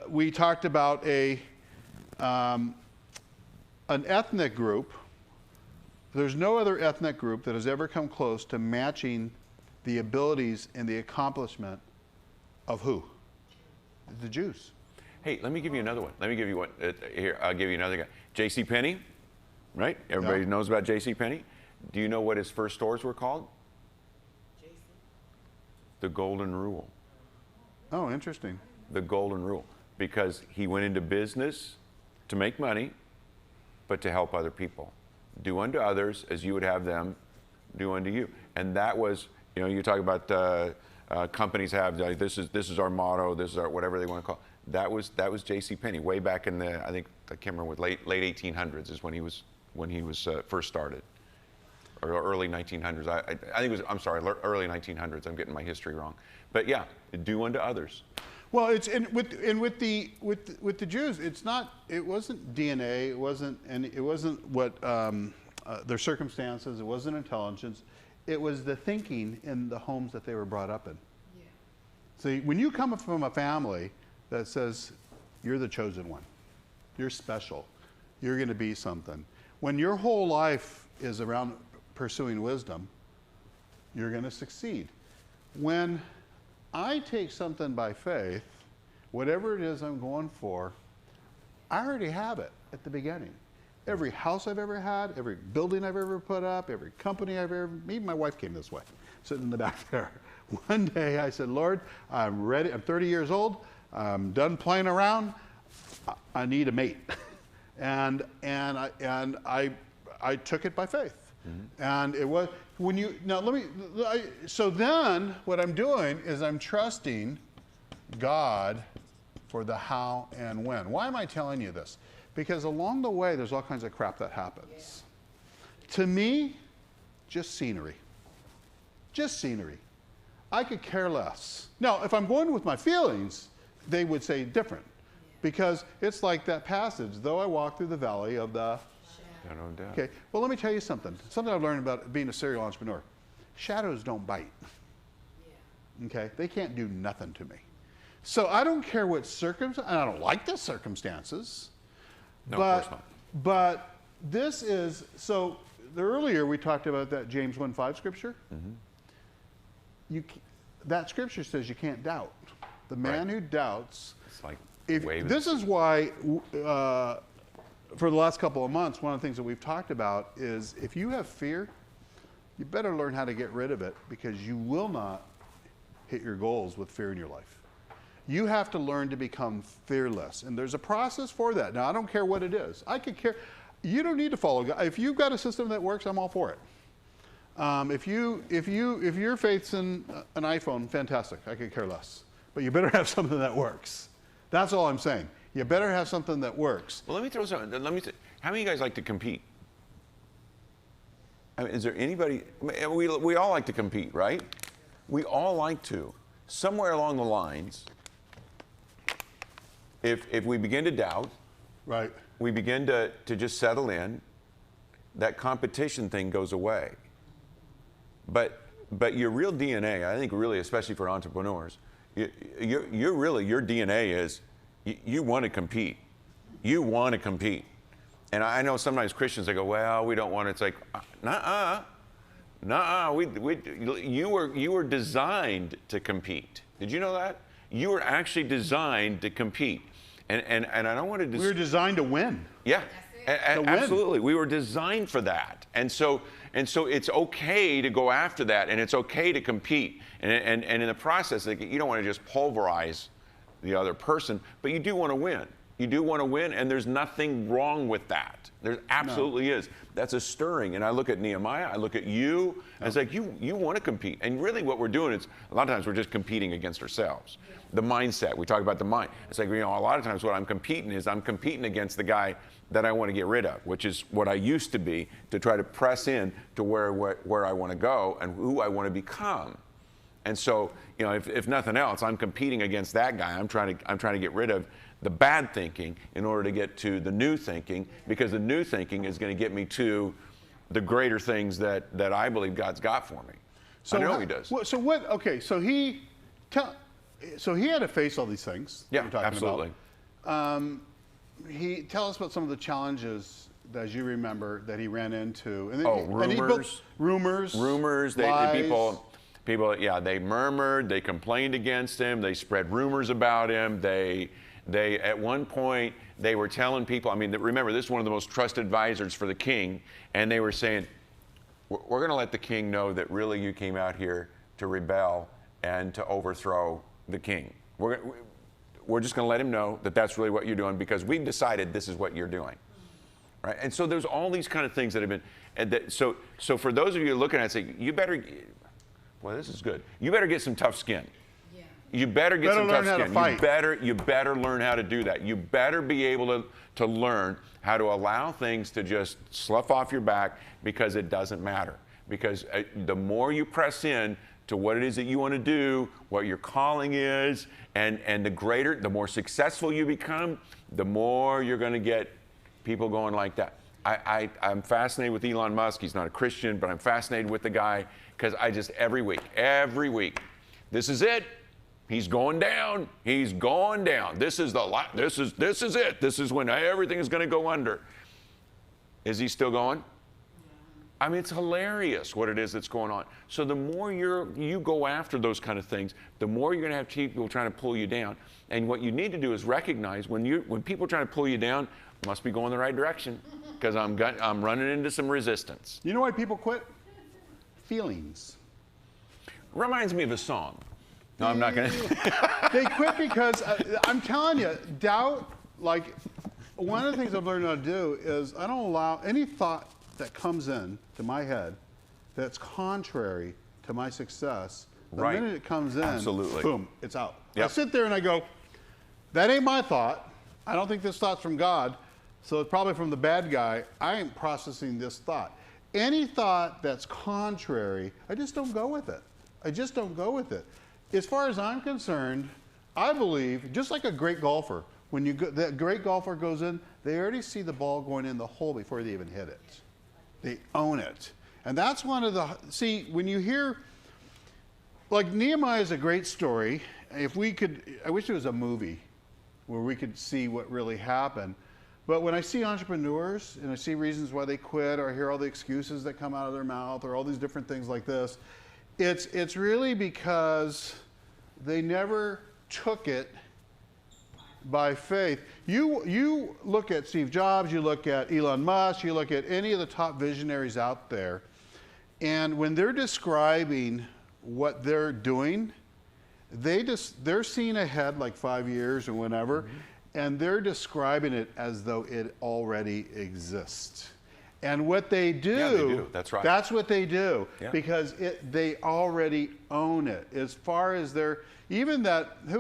We talked about an ethnic group. There's no other ethnic group that has ever come close to matching the abilities and the accomplishment of who? The Jews. Hey, let me give you another one. Let me give you one. Here, I'll give you another guy. J.C. Penney, right? Everybody knows about J.C. Penney. Do you know what his first stores were called? The Golden Rule. Oh, interesting. The Golden Rule. Because he went into business to make money, but to help other people. Do unto others as you would have them do unto you. And that was, you know, you talk about companies have, like, this is our motto, this is our whatever they want to call it. That was J.C. Penney way back in the, I can't remember what, late 1800s is when he was first started, or early 1900s. I think it was, I'm sorry, early 1900s. I'm getting my history wrong, but yeah, do unto others. Well, it's with the Jews. It wasn't DNA. It wasn't what their circumstances. It wasn't intelligence. It was the thinking in the homes that they were brought up in. Yeah. See, when you come from a family that says you're the chosen one, you're special, you're going to be something. When your whole life is around pursuing wisdom, you're going to succeed. When I take something by faith, whatever it is I'm going for, I already have it at the beginning. Every house I've ever had, every building I've ever put up, every company I've ever, even my wife came this way, sitting in the back there. One day I said, Lord, I'm ready. I'm 30 years old. I'm done playing around. I need a mate. and I took it by faith. Mm-hmm. And it was, when you, now let me, so then what I'm doing is I'm trusting God for the how and when. Why am I telling you this? Because along the way, there's all kinds of crap that happens. Yeah. To me, just scenery. Just scenery. I could care less. Now, if I'm going with my feelings, they would say different. Yeah. Because it's like that passage, though I walk through the valley of the shadow of death. Okay, well, let me tell you something. Something I've learned about being a serial entrepreneur. Shadows don't bite. Yeah. Okay, they can't do nothing to me. So I don't care what circumstances, and I don't like the circumstances. No, of course not. But this is, so earlier we talked about that James 1:5 scripture. Mm-hmm. That scripture says you can't doubt. The man who doubts. It's like this is why, for the last couple of months, one of the things that we've talked about is if you have fear, you better learn how to get rid of it, because you will not hit your goals with fear in your life. You have to learn to become fearless, and there's a process for that. Now, I don't care what it is. I could care. You don't need to follow God. If you've got a system that works, I'm all for it. If your faith's in an iPhone, fantastic. I could care less. But you better have something that works. That's all I'm saying. You better have something that works. Well, let me throw something. How many of you guys like to compete? I mean, is there anybody? We all like to compete, right? We all like to. Somewhere along the lines, if we begin to doubt, right, we begin to just settle in, that competition thing goes away. But your real DNA, I think really, especially for entrepreneurs, your DNA is you want to compete. You want to compete. And I know sometimes Christians, they go, well, we don't want to. It's like, nuh-uh. You were designed to compete. Did you know that? You were actually designed to compete. And I don't want to... We were designed to win. Yeah, absolutely. We were designed for that. And so it's okay to go after that, and it's okay to compete. And in the process, you don't want to just pulverize the other person, but you do want to win. You do want to win, and there's nothing wrong with that. There absolutely is. That's a stirring. And I look at Nehemiah, I look at you, and it's like, you want to compete. And really what we're doing is, a lot of times we're just competing against ourselves. The mindset, we talk about the mind. It's like, a lot of times what I'm competing against the guy that I want to get rid of, which is what I used to be, to try to press in to where I want to go and who I want to become. And so, if nothing else, I'm competing against that guy. I'm trying to get rid of the bad thinking in order to get to the new thinking, because the new thinking is going to get me to the greater things that I believe God's got for me. So I know He does. So what? Okay, so he had to face all these things. Yeah, you're talking absolutely. About. Tell us about some of the challenges, as you remember, that he ran into. And rumors. And he built rumors. Lies. People, they murmured, they complained against him, they spread rumors about him, they at one point, they were telling people, remember, this is one of the most trusted advisors for the king, and they were saying, we're going to let the king know that really you came out here to rebel and to overthrow the king. We're just going to let him know that that's really what you're doing, because we've decided this is what you're doing. Right? And so there's all these kind of things that have been, so for those of you looking at it, say, you better, well, this is good. You better get some tough skin. Yeah. You better get some tough skin. You better learn how to do that. You better be able to learn how to allow things to just slough off your back, because it doesn't matter. Because the more you press in to what it is that you want to do, what your calling is, and the more successful you become, the more you're going to get people going like that. I'm fascinated with Elon Musk. He's not a Christian, but I'm fascinated with the guy, because every week, this is it. He's going down. He's going down. This is it. This is when everything is going to go under. Is he still going? It's hilarious what it is that's going on. So the more you go after those kind of things, the more you're going to have people trying to pull you down. And what you need to do is recognize when people are trying to pull you down, must be going the right direction, because I'm running into some resistance. You know why people quit? Feelings. Reminds me of a song. No, I'm not going to. They quit because, I'm telling you, doubt, like, one of the things I've learned how to do is I don't allow any thought that comes in to my head that's contrary to my success. The minute it comes in, absolutely, boom, it's out. Yep. I sit there and I go, that ain't my thought. I don't think this thought's from God, so it's probably from the bad guy. I ain't processing this thought. Any thought that's contrary, I just don't go with it. I just don't go with it. As far as I'm concerned, I believe, just like a great golfer, when that great golfer goes in, they already see the ball going in the hole before they even hit it. They own it. And that's one of the, when you hear, like Nehemiah is a great story. If we could, I wish it was a movie where we could see what really happened. But when I see entrepreneurs and I see reasons why they quit, or I hear all the excuses that come out of their mouth, or all these different things like this, it's really because they never took it by faith. You look at Steve Jobs, you look at Elon Musk, you look at any of the top visionaries out there, and when they're describing what they're doing, they're seeing ahead like 5 years or whenever, and they're describing it as though it already exists. And what they do, yeah, they do. That's right. That's what they do, yeah. Because they already own it. As far as who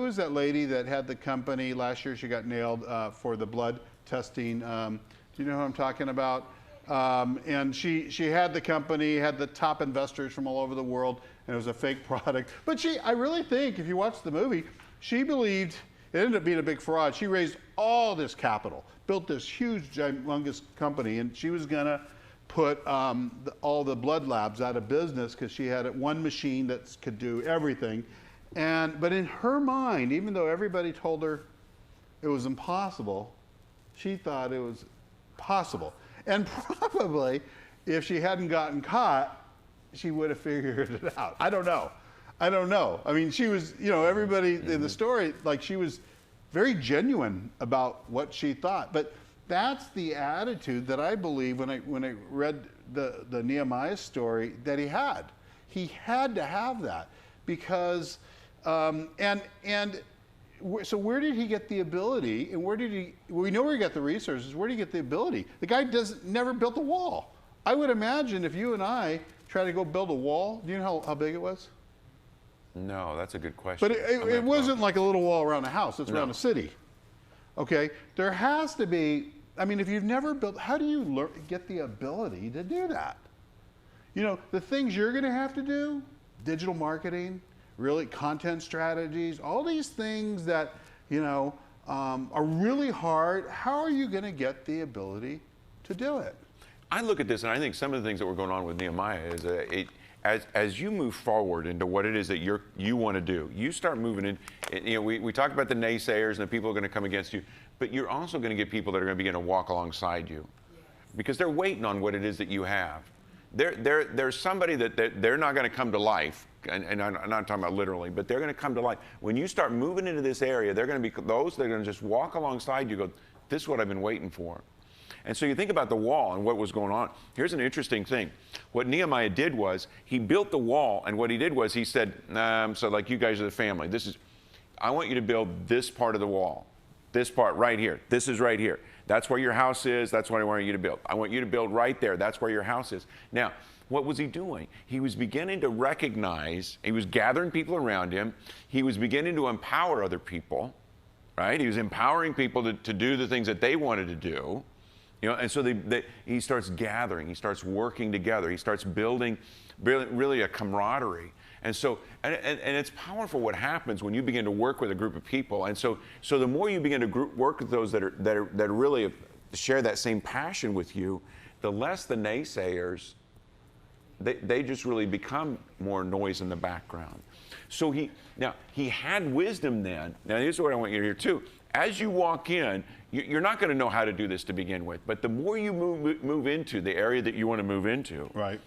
was that lady that had the company last year? She got nailed for the blood testing. Do you know who I'm talking about? And she had the company, had the top investors from all over the world, and it was a fake product. But I really think, if you watch the movie, she believed it ended up being a big fraud. She raised all this capital, built this huge, humongous company, and she was going to put all the blood labs out of business because she had one machine that could do everything. But in her mind, even though everybody told her it was impossible, she thought it was possible. And probably, if she hadn't gotten caught, she would have figured it out. I don't know. I mean, she was, everybody in the story, like, she was very genuine about what she thought. But that's the attitude that I believe when I read the Nehemiah story that he had. He had to have that because, and so where did he get the ability, and we know where he got the resources, where did he get the ability? The guy never built a wall. I would imagine if you and I try to go build a wall, do you know how big it was? No, that's a good question. But it wasn't like a little wall around a house, it's around a city. Okay, there has to be, I mean, if you've never built, how do you get the ability to do that? You know, the things you're gonna have to do, digital marketing, really content strategies, all these things that, you know, are really hard. How are you gonna get the ability to do it? I look at this and I think some of the things that were going on with Nehemiah is as you move forward into what it is that you want to do, you start moving in. You know, we talked about the naysayers and the people who are going to come against you, but you're also going to get people that are going to begin to walk alongside you because they're waiting on what it is that you have. There's somebody that they're not going to come to life, and I'm not talking about literally, but they're going to come to life. When you start moving into this area, they're going to be those that are going to just walk alongside you, go, this is what I've been waiting for. And so you think about the wall and what was going on. Here's an interesting thing. What Nehemiah did was he built the wall, and what he did was he said, so like you guys are the family. I want you to build this part of the wall, this part right here. This is right here. That's where your house is. That's what I want you to build. I want you to build right there. That's where your house is. Now, what was he doing? He was beginning to recognize, he was gathering people around him. He was beginning to empower other people, right? He was empowering people to do the things that they wanted to do. You know, and so he starts gathering, he starts working together, he starts building really a camaraderie. And so, and it's powerful what happens when you begin to work with a group of people. And so the more you begin to work with those that really share that same passion with you, the less the naysayers, they just really become more noise in the background. So he had wisdom then. Now here's what I want you to hear too. As you walk in, you're not going to know how to do this to begin with, but the more you move into the area that you want to move into, right,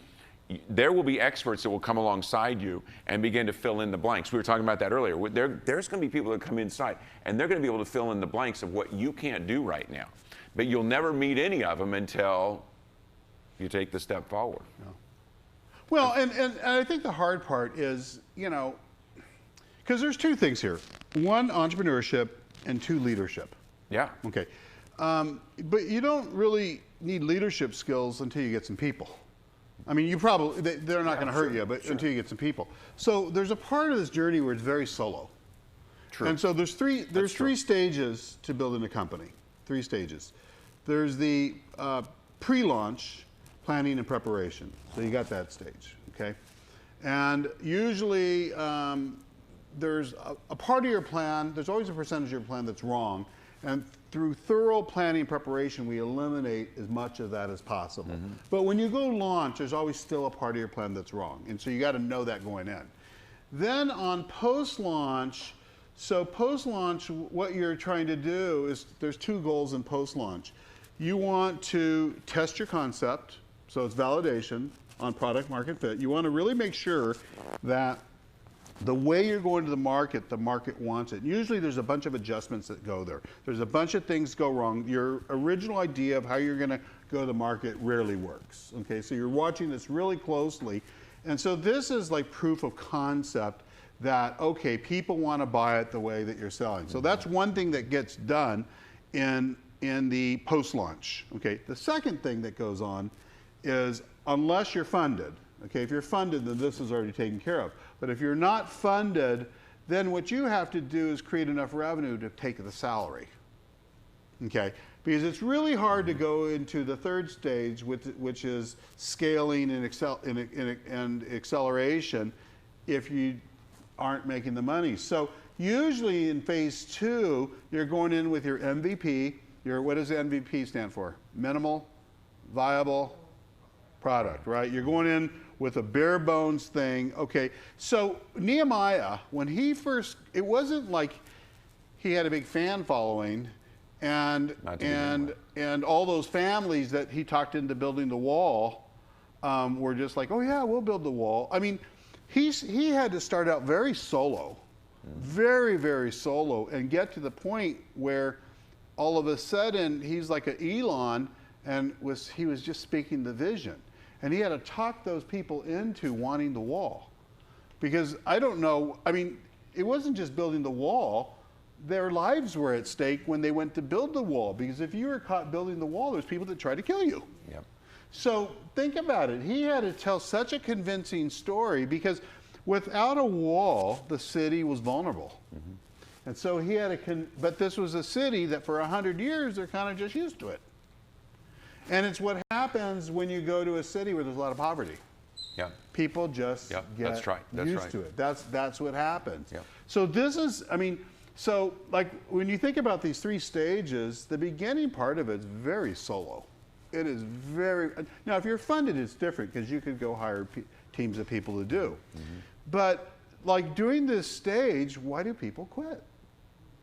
there will be experts that will come alongside you and begin to fill in the blanks. We were talking about that earlier. There's going to be people that come inside, and they're going to be able to fill in the blanks of what you can't do right now. But you'll never meet any of them until you take the step forward. Yeah. Well, and I think the hard part is, you know, because there's two things here. One, entrepreneurship, and two, leadership. Yeah. Okay. But you don't really need leadership skills until you get some people. I mean, they're not going to hurt you, but until you get some people. So there's a part of this journey where it's very solo. True. And so there's three stages to building a company. 3 stages. There's the pre-launch planning and preparation. So you got that stage, okay? And usually there's a part of your plan, there's always a percentage of your plan that's wrong, and through thorough planning and preparation, we eliminate as much of that as possible. Mm-hmm. But when you go launch, there's always still a part of your plan that's wrong, and so you got to know that going in. Then on post-launch, what you're trying to do is, there's 2 goals in post-launch. You want to test your concept, so it's validation on product market fit. You want to really make sure that the way you're going to the market wants it. Usually there's a bunch of adjustments that go there. There's a bunch of things go wrong. Your original idea of how you're going to go to the market rarely works. Okay, so you're watching this really closely. And so this is like proof of concept that, okay, people want to buy it the way that you're selling. So that's one thing that gets done in the post-launch. Okay, the second thing that goes on is, unless you're funded, okay, if you're funded, then this is already taken care of. But if you're not funded, then what you have to do is create enough revenue to take the salary. Okay, because it's really hard to go into the third stage, which is scaling and acceleration, if you aren't making the money. So usually in phase 2, you're going in with your MVP. What does MVP stand for? Minimal viable product, right? You're going in with a bare bones thing. Okay, so Nehemiah, when he first, it wasn't like he had a big fan following and all those families that he talked into building the wall were just like, oh yeah, we'll build the wall. I mean, he had to start out very solo, very, very solo, and get to the point where all of a sudden he's like an Elon, and he was just speaking the vision. And he had to talk those people into wanting the wall. Because I don't know, I mean, it wasn't just building the wall, their lives were at stake when they went to build the wall, because if you were caught building the wall, there's people that try to kill you. Yep. So think about it. He had to tell such a convincing story, because without a wall, the city was vulnerable. And so he had but this was a city that for 100 years, they're kind of just used to it. And it's what happens when you go to a city where there's a lot of poverty. Yeah. People just Yep, get that's right, that's used right. to it. That's what happens. Yep. So this is, I mean, so like when you think about these 3 stages, the beginning part of it is very solo. It is very, now if you're funded, it's different, because you could go hire teams of people to do. But like during this stage, why do people quit?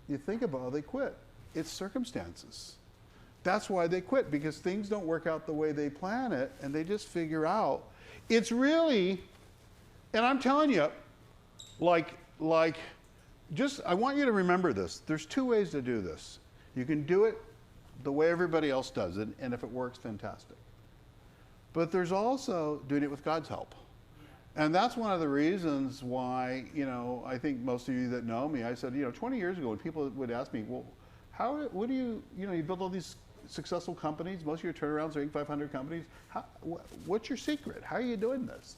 You think about how they quit. It's circumstances. That's why they quit, because things don't work out the way they plan it, and they just figure out. It's really, and I'm telling you, just, I want you to remember this. There's 2 ways to do this. You can do it the way everybody else does it, and if it works, fantastic. But there's also doing it with God's help. And that's one of the reasons why, you know, I think most of you that know me, I said, you know, 20 years ago when people would ask me, well, what do you know, you build all these successful companies, most of your turnarounds are 500 companies. What's your secret? How are you doing this?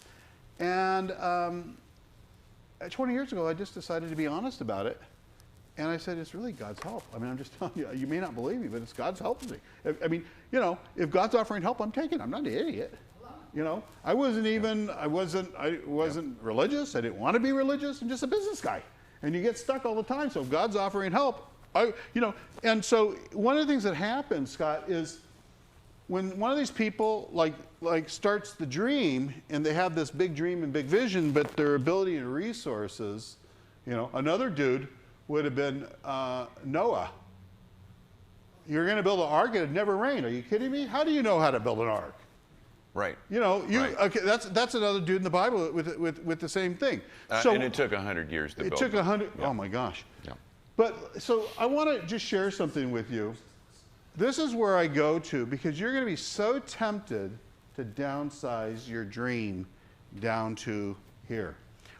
And 20 years ago, I just decided to be honest about it. And I said, it's really God's help. I mean, I'm just telling you, you may not believe me, but it's God's help me. I mean, you know, if God's offering help, I'm taking it. I'm not an idiot. You know, I wasn't religious. I didn't want to be religious. I'm just a business guy. And you get stuck all the time. So if God's offering help, you know, and so one of the things that happens, Scott, is when one of these people like starts the dream, and they have this big dream and big vision, but their ability and resources, you know, another dude would have been Noah. You're going to build an ark, it'd never rain. Are you kidding me? How do you know how to build an ark? Right. You know, Right. okay, that's another dude in the Bible with the same thing. So And it took 100 years to build. it took it. 100. Yeah. Oh my gosh. Yeah. But so I want to just share something with you. This is where I go to, because you're going to be so tempted to downsize your dream down to here.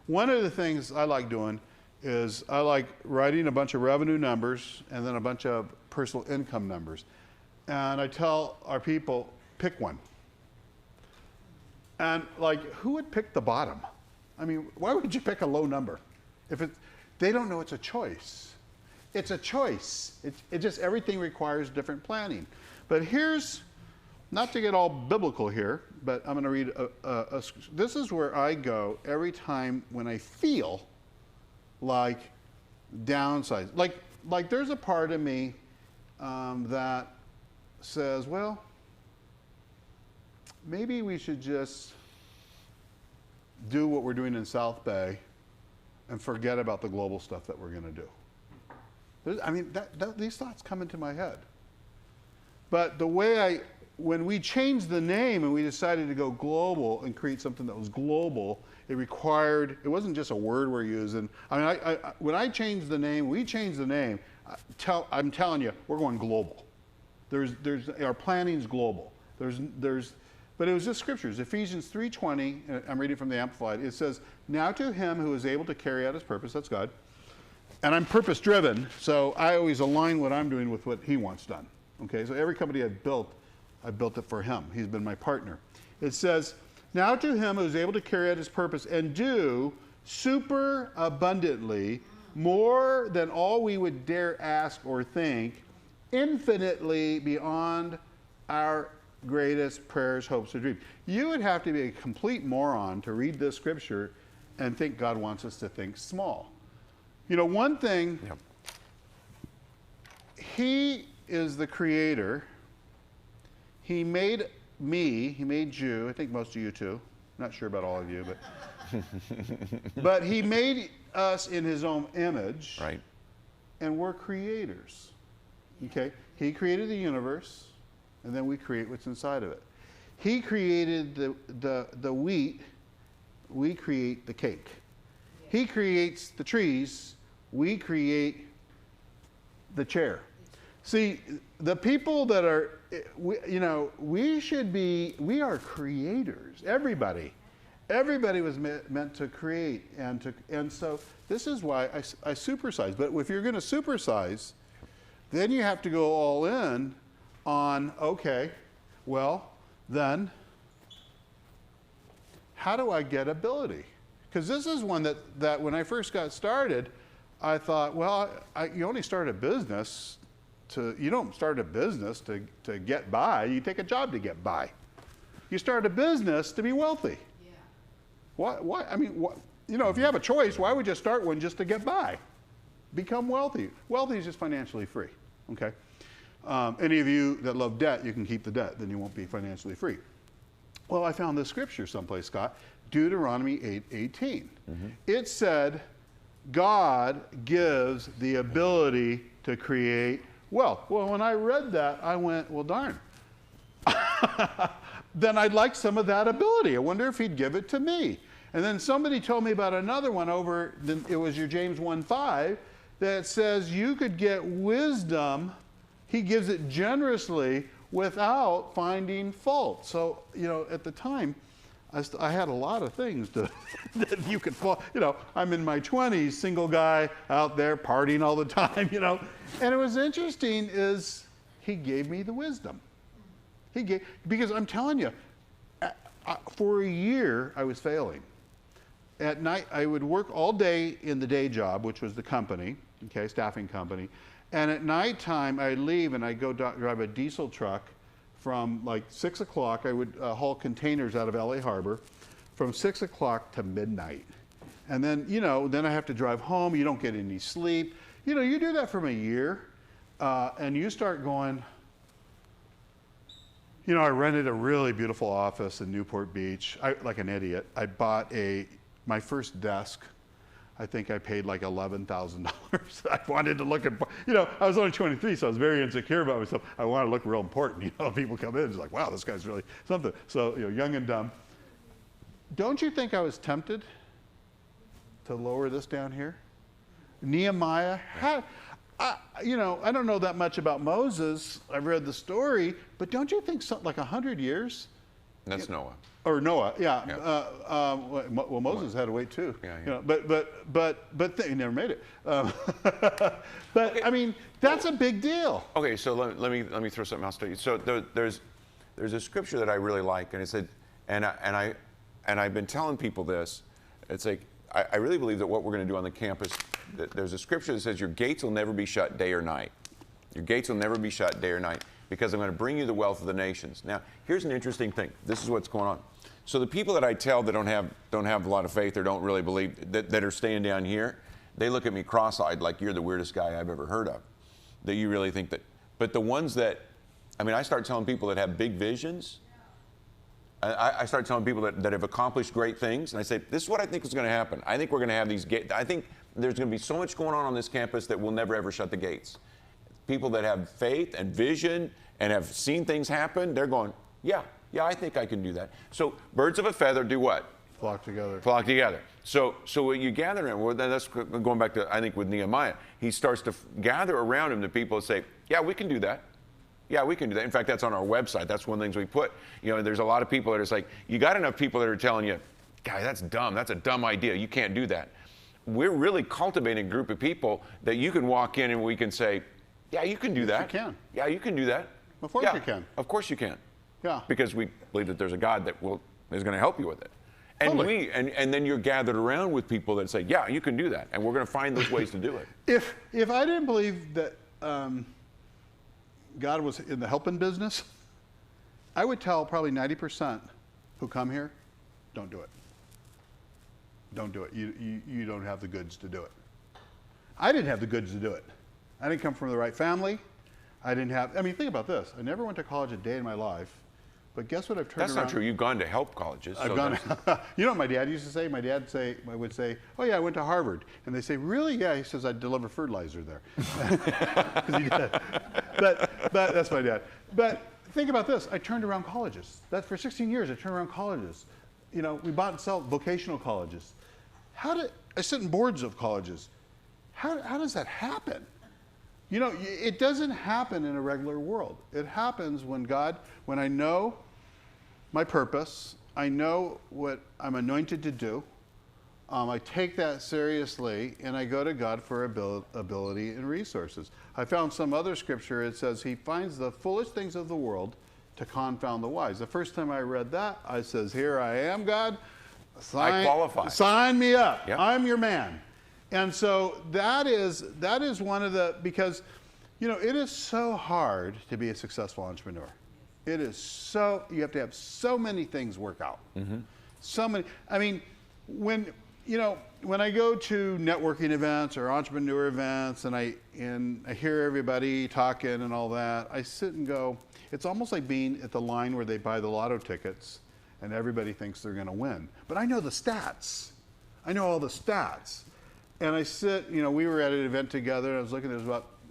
One of the things I like doing is I like writing a bunch of revenue numbers and then a bunch of personal income numbers. And I tell our people, pick one. And like, who would pick the bottom? I mean, why would you pick a low number? They don't know it's a choice. It's a choice. It just, everything requires different planning. But here's, not to get all biblical here, but I'm going to read this is where I go every time when I feel like downsize. Like there's a part of me that says, well, maybe we should just do what we're doing in South Bay and forget about the global stuff that we're going to do. I mean, these thoughts come into my head. But the way when we changed the name and we decided to go global and create something that was global, it wasn't just a word we're using. I mean, when I changed the name, we changed the name, I'm telling you, we're going global. Our planning's global. But it was just scriptures. Ephesians 3:20, I'm reading from the Amplified. It says, now to him who is able to carry out his purpose, that's God. And I'm purpose driven, so I always align what I'm doing with what he wants done. Okay, so every company I've built it for him. He's been my partner. It says, now to him who is able to carry out his purpose and do super abundantly more than all we would dare ask or think, infinitely beyond our greatest prayers, hopes, or dreams. You would have to be a complete moron to read this scripture and think God wants us to think small. You know, one thing, Yep. he is the creator. He made me, he made you, I think most of you too. Not sure about all of you, but but he made us in his own image. Right. And we're creators. Okay? He created the universe, and then we create what's inside of it. He created the wheat, we create the cake. He creates the trees, we create the chair. See, the people that are, we are creators, everybody. Everybody was meant to create, and so this is why I supersize. But if you're going to supersize, then you have to go all in on, okay, well, then how do I get ability? Because this is one that when I first got started, I thought, well, you only start a business you don't start a business to get by. You take a job to get by. You start a business to be wealthy. Yeah. Why? I mean, you know, if you have a choice, why would you start one just to get by? Become wealthy. Wealthy is just financially free. Okay. Any of you that love debt, you can keep the debt. Then you won't be financially free. Well, I found this scripture someplace, Scott. Deuteronomy 8:18. It said, God gives the ability to create wealth. Well, when I read that, I went, well, darn. Then I'd like some of that ability. I wonder if he'd give it to me. And then somebody told me about another one over, it was your James 1:5, that says you could get wisdom. He gives it generously without finding fault. So, you know, at the time, I had a lot of things that you could fall. You know, I'm in my 20s, single guy out there partying all the time, you know. And it was interesting is he gave me the wisdom. Because I'm telling you, for a year I was failing. At night, I would work all day in the day job, which was the company, okay, staffing company. And at nighttime, I'd leave and I'd go drive a diesel truck from like 6 o'clock. I would haul containers out of LA Harbor from 6 o'clock to midnight. And then, you know, then I have to drive home. You don't get any sleep. You know, you do that for a year and you start going, you know, I rented a really beautiful office in Newport Beach, like an idiot. I bought my first desk. I think I paid like $11,000. I wanted to look at, you know, I was only 23, so I was very insecure about myself. I wanted to look real important. You know, people come in, it's like, wow, this guy's really something. So, you know, young and dumb. Don't you think I was tempted to lower this down here? Nehemiah, you know, I don't know that much about Moses. I've read the story, but don't you think something like 100 years? That's Noah. Or Noah, yeah. Yeah. Well, Moses had to wait too. Yeah, yeah. You know, but he never made it. But okay. I mean, that's a big deal. Okay, so let me throw something else to you. So there's a scripture that I really like, and it said, and I've been telling people this. It's like I really believe that what we're going to do on the campus. That there's a scripture that says your gates will never be shut day or night. Your gates will never be shut day or night, because I'm going to bring you the wealth of the nations. Now, here's an interesting thing. This is what's going on. So the people that I tell that don't have a lot of faith or don't really believe, that are staying down here, they look at me cross-eyed like you're the weirdest guy I've ever heard of. That you really think that. But the ones that, I mean, I start telling people that have big visions. I start telling people that have accomplished great things, and I say, this is what I think is going to happen. I think we're going to have these gates. I think there's going to be so much going on this campus that we'll never ever shut the gates. People that have faith and vision and have seen things happen, they're going, yeah, I think I can do that. So birds of a feather do what? Flock together. Flock together. So what you gather in, well, that's going back to, I think, with Nehemiah. He starts to gather around him the people that say, yeah, we can do that. Yeah, we can do that. In fact, that's on our website. That's one of the things we put. You know, there's a lot of people that are like, you got enough people that are telling you, guy, that's dumb. That's a dumb idea. You can't do that. We're really cultivating a group of people that you can walk in and we can say, yeah, you can do that. You can. Yeah, you can do that. Of course you can. Of course you can. Yeah. Because we believe that there's a God that is going to help you with it. And totally. and then you're gathered around with people that say, yeah, you can do that. And we're going to find those ways to do it. If I didn't believe that God was in the helping business, I would tell probably 90% who come here, don't do it. Don't do it. You don't have the goods to do it. I didn't have the goods to do it. I didn't come from the right family. I didn't have, I mean, think about this. I never went to college a day in my life, but guess what I've turned That's around? not true. You've gone to help colleges. I've gone, you know what my dad used to say? My dad would say, oh yeah, I went to Harvard. And they say, really? Yeah, he says, I deliver fertilizer there. Because he did. But that's my dad. But think about this. I turned around colleges. For 16 years, I turned around colleges. You know, we bought and sell vocational colleges. I sit in boards of colleges. How does that happen? You know, it doesn't happen in a regular world. It happens when I know my purpose I know what I'm anointed to do. I take that seriously, and I go to God for ability and resources. I found some other scripture. It says he finds the foolish things of the world to confound the wise. The first time I read that, I says, here I am, God. I qualify. Sign me up. Yep. I'm your man. And so that is one of the, because, you know, it is so hard to be a successful entrepreneur. It is so, you have to have so many things work out. So many, I mean, when I go to networking events or entrepreneur events and I hear everybody talking and all that, I sit and go, it's almost like being at the line where they buy the lotto tickets and everybody thinks they're going to win. But I know the stats. I know all the stats. And I sit, you know, we were at an event together, and I was looking,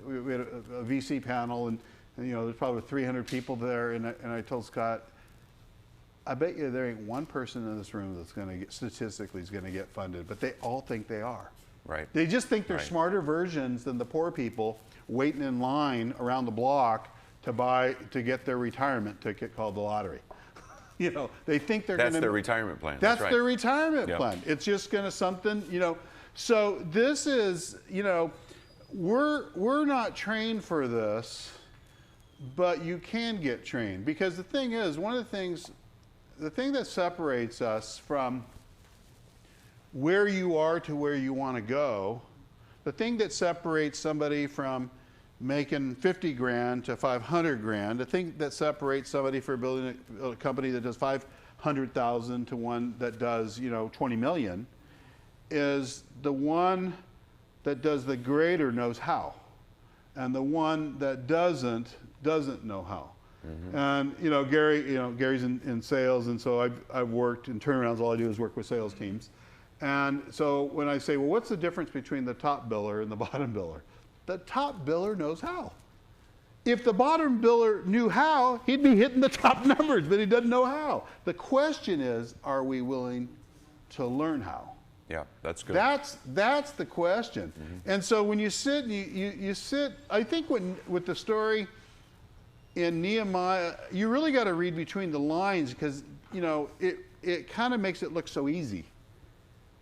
we had a VC panel, and you know, there's probably 300 people there, and I told Scott, I bet you there ain't one person in this room that's going to get, statistically, is going to get funded, but they all think they are. Right. They just think they're Right. smarter versions than the poor people waiting in line around the block to get their retirement ticket called the lottery. You know, they think they're going to. That's their retirement plan. That's right. their retirement Yep. plan. It's just going to something, you know. So this is, you know, we're not trained for this, but you can get trained, because the thing is, the thing that separates us from where you are to where you want to go, the thing that separates somebody from making 50 grand to 500 grand, the thing that separates somebody for building a company that does 500,000 to one that does, you know, 20 million, is the one that does the greater knows how, and the one that doesn't know how. And you know, Gary's in sales, and so I've worked in turnarounds. All I do is work with sales teams. And so when I say, well, what's the difference between the top biller and the bottom biller? The top biller knows how. If the bottom biller knew how, he'd be hitting the top numbers, but he doesn't know how. The question is, are we willing to learn how? Yeah, that's good. That's the question. And so when you sit, you sit, I think with the story in Nehemiah, you really got to read between the lines, because, you know, it kind of makes it look so easy,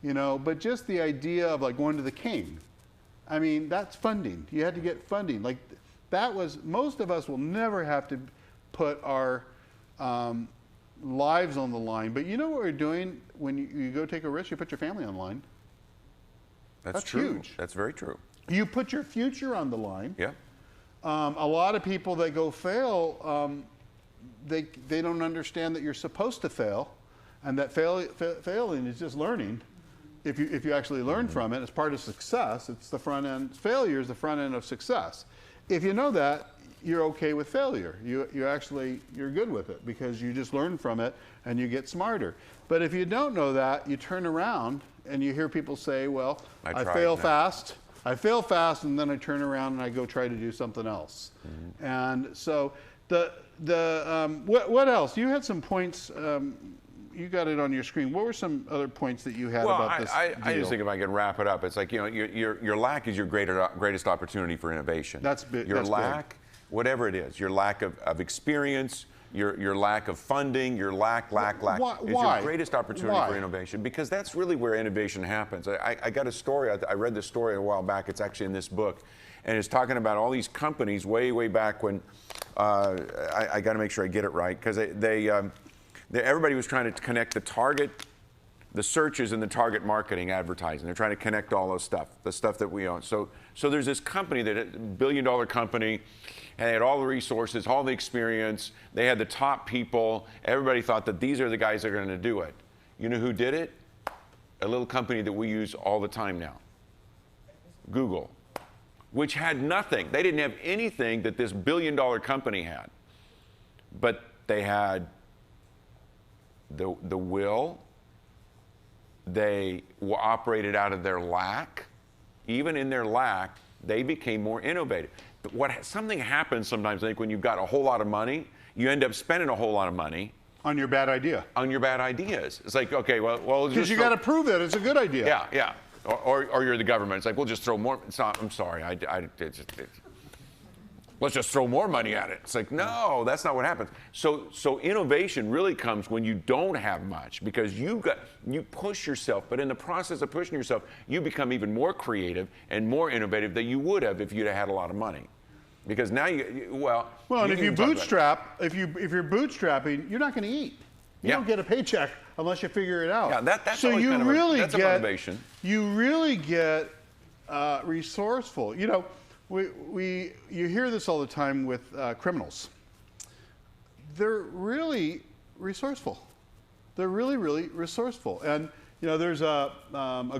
you know, but just the idea of like going to the king, I mean, that's funding. You had to get funding. Like that was, most of us will never have to put our lives on the line, but you know what we're doing when you go take a risk? You put your family on the line. That's true. huge. That's very true. You put your future on the line. Yeah. A lot of people that go fail, they don't understand that you're supposed to fail, and that failing is just learning. If you actually learn from it, it's part of success. It's the front end. Failure is the front end of success. If you know that, you're okay with failure. You're good with it, because you just learn from it and you get smarter. But if you don't know that, you turn around and you hear people say, well, I fail fast. I fail fast, and then I turn around and I go try to do something else. And so what else? You had some points. You got it on your screen. What were some other points that you had about this I deal? just think if I can wrap it up, it's like, you know, your lack is your greatest opportunity for innovation. That's big. Your that's lack, big. whatever it is, your lack of experience, your lack of funding, your lack is your greatest opportunity for innovation, because that's really where innovation happens. I got a story, I read this story a while back, it's actually in this book, and it's talking about all these companies way back when, I got to make sure I get it right, because everybody was trying to connect the searches and the target marketing advertising. They're trying to connect all those stuff, the stuff that we own. So there's this company, that $1 billion company, and they had all the resources, all the experience. They had the top people. Everybody thought that these are the guys that are going to do it. You know who did it? A little company that we use all the time now, Google, which had nothing. They didn't have anything that this $1 billion company had, but they had the will. They operated out of their lack. Even in their lack, they became more innovative. But something happens sometimes, I think, when you've got a whole lot of money, you end up spending a whole lot of money on your bad idea. On your bad ideas. It's like, okay, well, because you got to prove that it's a good idea. Yeah. Or you're the government. It's like, we'll just throw more. It's not, I'm sorry. let's just throw more money at it. It's like, no, that's not what happens. So innovation really comes when you don't have much, because you push yourself, but in the process of pushing yourself, you become even more creative and more innovative than you would have if you'd have had a lot of money. Because now well, and if you bootstrap, if you're bootstrapping, you're not going to eat. You don't get a paycheck unless you figure it out. Yeah, that's so always you kind of really that's a motivation. You really get resourceful. You know, you hear this all the time with criminals. They're really resourceful. They're really, really resourceful. And you know, there's a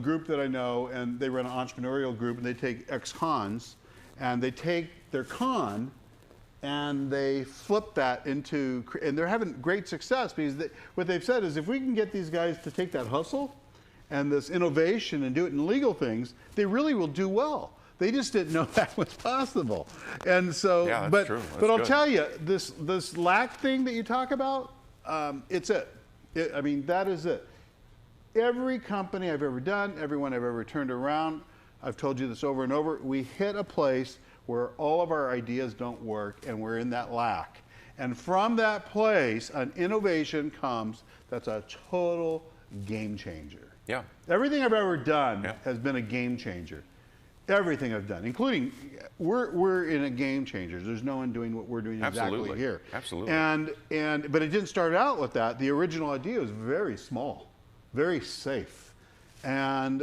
group that I know, and they run an entrepreneurial group, and they take ex-cons, and they take their con, and they flip that into, and they're having great success, because what they've said is, if we can get these guys to take that hustle and this innovation and do it in legal things, they really will do well. They just didn't know that was possible. And so, yeah, that's but true. That's but I'll good. tell you, this lack thing that you talk about, it's it. I mean, that is it. Every company I've ever done, everyone I've ever turned around, I've told you this over and over, we hit a place where all of our ideas don't work, and we're in that lack. And from that place, an innovation comes that's a total game changer. Yeah. Everything I've ever done has been a game changer. Everything I've done, including, we're in a game changer. There's no one doing what we're doing exactly here. Absolutely. But it didn't start out with that. The original idea was very small, very safe, and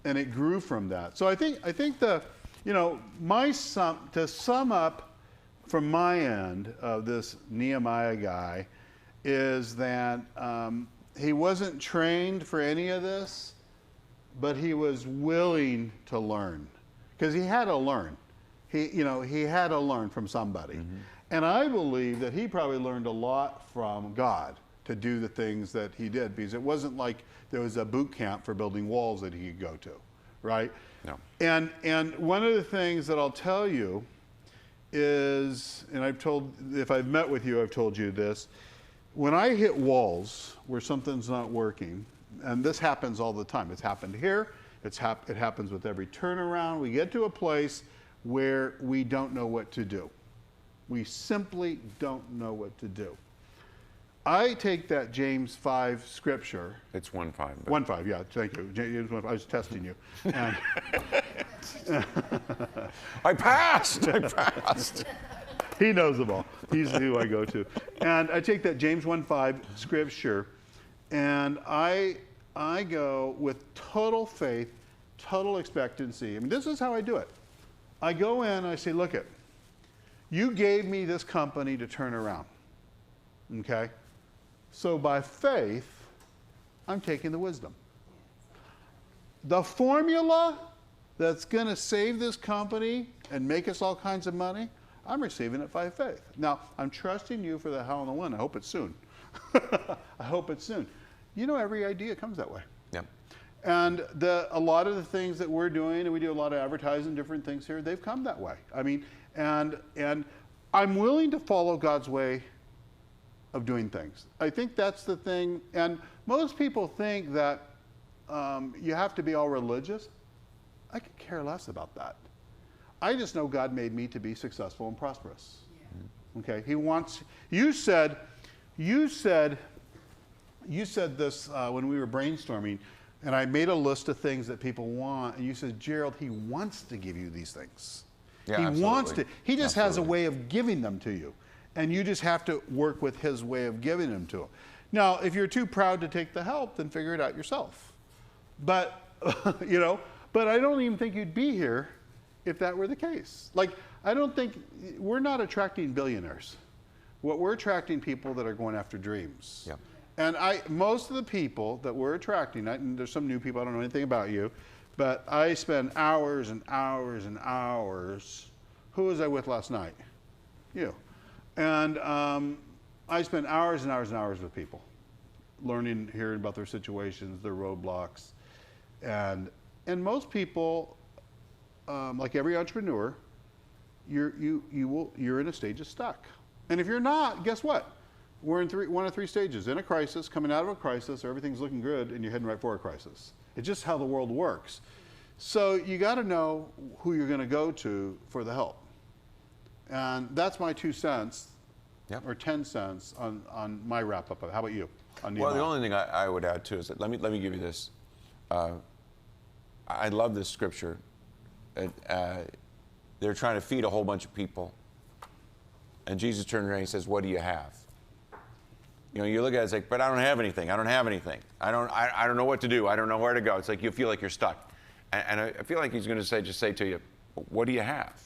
it grew from that. So I think the, you know, to sum up from my end of this Nehemiah guy is that he wasn't trained for any of this, but he was willing to learn, because he had to learn. He had to learn from somebody. Mm-hmm. And I believe that he probably learned a lot from God to do the things that he did, because it wasn't like there was a boot camp for building walls that he could go to, right? No. And one of the things that I'll tell you is, and if I've met with you, I've told you this, when I hit walls where something's not working, and this happens all the time. It's happened here. It happens with every turnaround. We get to a place where we don't know what to do. We simply don't know what to do. I take that James 5 scripture. It's 1:5. 1:5, yeah, thank you. James 1:5, I was testing you. And I passed. He knows them all. He's who I go to. And I take that James 1:5 scripture, and I go with total faith, total expectancy. I mean, this is how I do it. I go in and I say, look it, you gave me this company to turn around, okay? So by faith, I'm taking the wisdom. The formula that's going to save this company and make us all kinds of money, I'm receiving it by faith. Now, I'm trusting you for the how and the when. I hope it's soon. I hope it's soon. You know, every idea comes that way. Yeah. And a lot of the things that we're doing, and we do a lot of advertising, different things here, they've come that way. I mean, and I'm willing to follow God's way of doing things. I think that's the thing. And most people think that you have to be all religious. I could care less about that. I just know God made me to be successful and prosperous. Yeah. Okay, He wants. You said this when we were brainstorming, and I made a list of things that people want, and you said, Gerald, He wants to give you these things. Yeah, He absolutely. wants to. He just has a way of giving them to you, and you just have to work with His way of giving them to Him. Now, if you're too proud to take the help, then figure it out yourself. But but I don't even think you'd be here if that were the case. Like, I don't think, we're not attracting billionaires. What we're attracting people that are going after dreams. Yeah. And most of the people that we're attracting, and there's some new people, I don't know anything about you, but I spend hours and hours and hours. Who was I with last night? You. And I spend hours and hours and hours with people, learning, hearing about their situations, their roadblocks. And most people, like every entrepreneur, you're in a stage of stuck. And if you're not, guess what? We're in one of three stages: in a crisis, coming out of a crisis, or everything's looking good, and you're heading right for a crisis. It's just how the world works. So you got to know who you're going to go to for the help. And that's my 2 cents, Yep. or 10 cents on my wrap up. How about you? On Well, the Nehemiah? only thing I would add too is that let me give you this. I love this scripture. They're trying to feed a whole bunch of people, and Jesus turns around and he says, "What do you have?" You know, you look at it, it's like, "But I don't have anything. I don't have anything. I don't know what to do. I don't know where to go." It's like you feel like you're stuck, and I feel like he's going to just say to you, "What do you have?"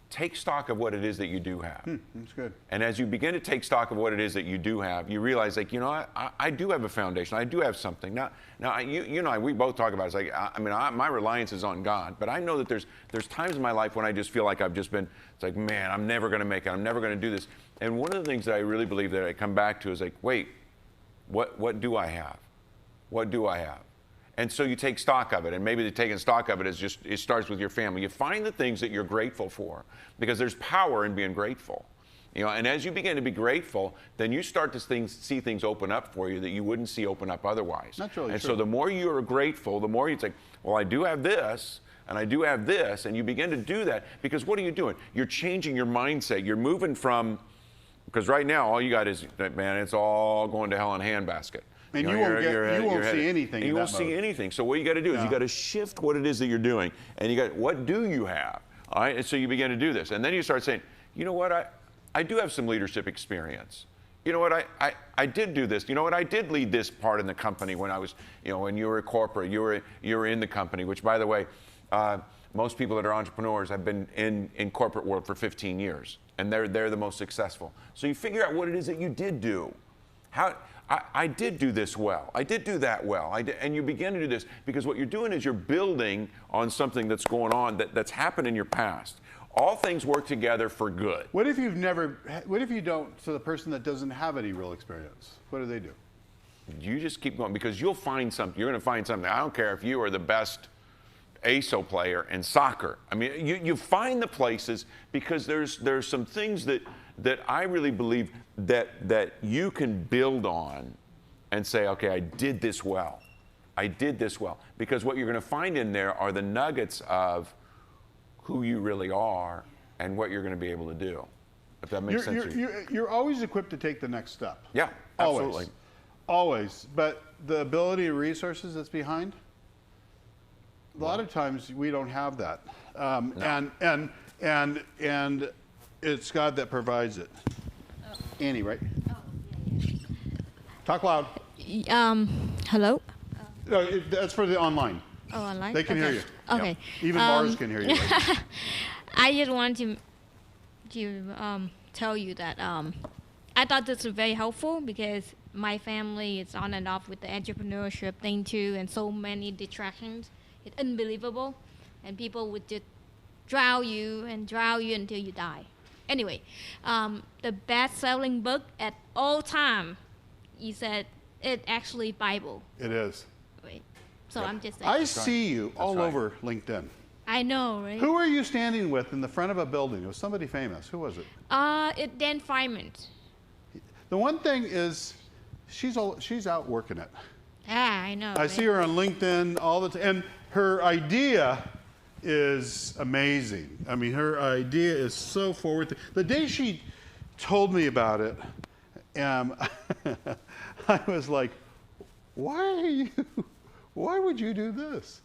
Take stock of what it is that you do have. That's good. And as you begin to take stock of what it is that you do have, you realize, like, you know, I do have a foundation. I do have something. Now, you know, we both talk about it. It's like, my reliance is on God. But I know that there's times in my life when I just feel like I've just been, it's like, man, I'm never going to make it. I'm never going to do this. And one of the things that I really believe that I come back to is like, wait, what do I have? What do I have? And so you take stock of it, and maybe the taking stock of it is just, it starts with your family. You find the things that you're grateful for, because there's power in being grateful. You know, and as you begin to be grateful, then you start to see things open up for you that you wouldn't see open up otherwise. That's really and true. so the more you are grateful, the more you think, well, I do have this, and I do have this, and you begin to do that, because what are you doing? You're changing your mindset. You're moving from, because right now all you got is, man, it's all going to hell in a handbasket. And You you know, won't you're see headed- anything and in you won't that see mode. anything. So what you got to do is you got to shift what it is that you're doing, and you got, what do you have? All right, and so you begin to do this, and then you start saying, you know what, I do have some leadership experience. You know what, I did do this. You know what, I did lead this part in the company when I was, you know, when you were corporate, you were in the company. Which, by the way, most people that are entrepreneurs have been in corporate world for 15 years, and they're the most successful. So you figure out what it is that you did do. How I did do this well. I did do that well. And you begin to do this because what you're doing is you're building on something that's going on that's happened in your past. All things work together for good. What if you don't, so the person that doesn't have any real experience, what do they do? You just keep going, because you'll find something. You're going to find something. I don't care if you are the best ASO player in soccer. I mean, you find the places, because there's some things that I really believe that you can build on and say, okay, I did this well. I did this well. Because what you're going to find in there are the nuggets of who you really are and what you're going to be able to do. If that makes sense to you. You're always equipped to take the next step. Yeah, absolutely. Always. But the ability and resources that's behind, a lot of times we don't have that. No. And it's God that provides it. Annie, right? Talk loud. Hello? No, that's for the online. Oh, online? They can hear you. Okay. Even Mars can hear you. Right? I just want to tell you that I thought this was very helpful, because my family is on and off with the entrepreneurship thing too, and so many distractions. It's unbelievable. And people would just drown you until you die. Anyway, the best-selling book at all time, you said it actually Bible. It is. Right. So I'm just saying. I see you all right. over LinkedIn. I know, right? Who are you standing with in the front of a building? It was somebody famous. Who was it? It's Dan Feynman. The one thing is, she's out working it. Yeah, I know. I see her on LinkedIn all the time, and her idea is amazing. I mean, her idea is so forward. The day she told me about it, I was like, why would you do this?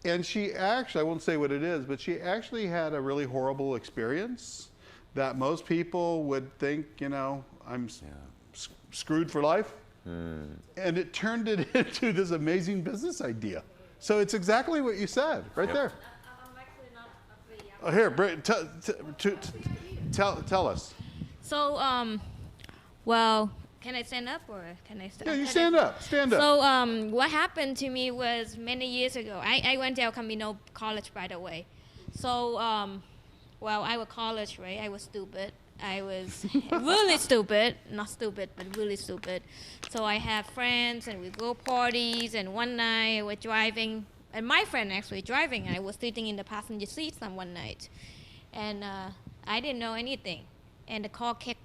And she actually, I won't say what it is, but she actually had a really horrible experience that most people would think, you know, I'm screwed for life. And it turned it into this amazing business idea. So it's exactly what you said, right there. I'm actually not afraid. Oh, here, tell us. So, well, can I stand up or can I stand? Yeah, you stand up. Stand up. So, what happened to me was many years ago. I went to El Camino College, by the way. So, well, I was college, right? I was stupid. I was really stupid. Not stupid, but really stupid. So I have friends, and we go parties, and one night we're driving, and my friend actually driving, and I was sitting in the passenger seat one night. And I didn't know anything. And the car kept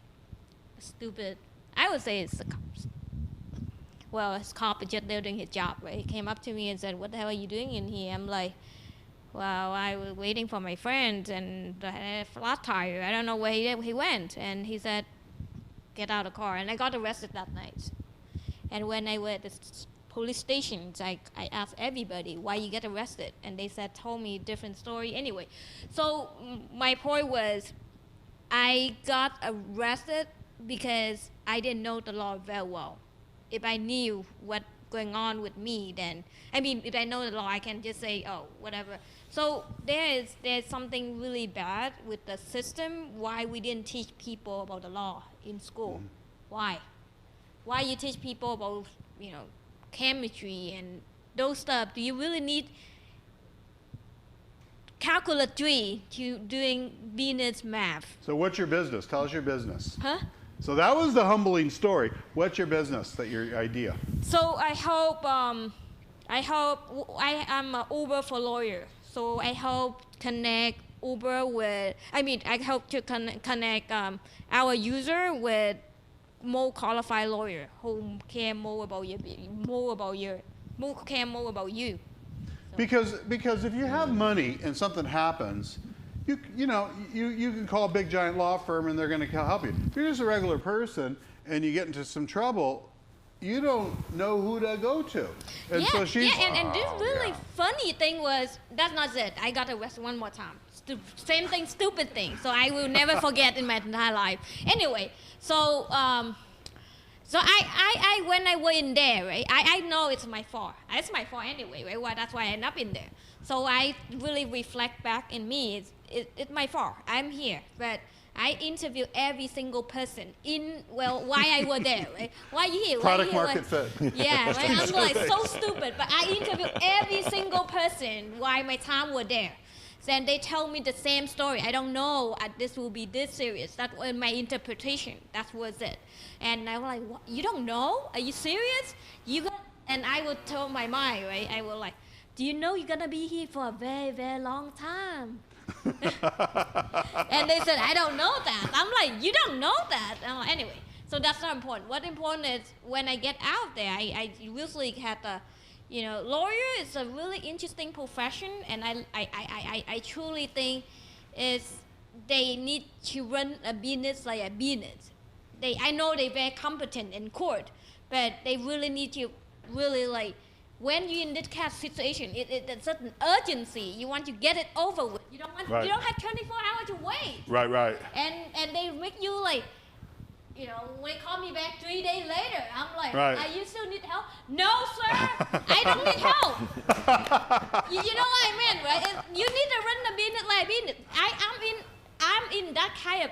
stupid. I would say it's the cops. Well, it's cop just doing his job, right? He came up to me and said, "What the hell are you doing in here?" I'm like, well, I was waiting for my friend and the flat tire. I don't know where he went. And he said, get out of the car. And I got arrested that night. And when I was at the police station, I asked everybody why you get arrested. And they told me different story anyway. So my point was, I got arrested because I didn't know the law very well. If I knew what going on with me, then, I mean, if I know the law, I can just say, oh, whatever. So there's something really bad with the system, why we didn't teach people about the law in school. Why? Why you teach people about, chemistry and those stuff? Do you really need calculatory to doing business math? So what's your business? Tell us your business. Huh? So that was the humbling story. What's your business, your idea? So I am an Uber for lawyer. So I hope connect Uber with, I hope to connect our user with more qualified lawyer who care more about you. Because if you have money and something happens, you can call a big giant law firm and they're going to help you. If you're just a regular person and you get into some trouble, you don't know who to go to. And so she's and this really funny thing was, that's not it. I got arrested one more time. Same thing, stupid thing. So I will never forget in my entire life. Anyway, so so I when I went in there, right, I know it's my fault. It's my fault anyway, right? Well, that's why I end up in there. So I really reflect back in me. It's my fault. I'm here, but I interview every single person why I was there, right? Why you here? Product market fit. Yeah, right? I'm like so stupid, but I interview every single person why my time was there. Then they tell me the same story. I don't know this will be this serious. That was my interpretation. That was it. And I was like, what? You don't know? Are you serious? And I would tell my mind, right? I was like, do you know you're gonna be here for a very, very long time? And they said, I don't know that. I'm like, you don't know that. Anyway, so that's not important. What's important is when I get out there, I usually had lawyer is a really interesting profession, and I truly think they need to run a business like a business. I know they're very competent in court, but they really need to when you're in this kind of situation, it's certain urgency. You want to get it over with. You don't want. Right. You don't have 24 hours to wait. Right. And they make you when they call me back 3 days later, I'm like, right. You still need help? No, sir, I don't need help. You know what I mean, right? You need to run the business like a business. I'm in that kind of,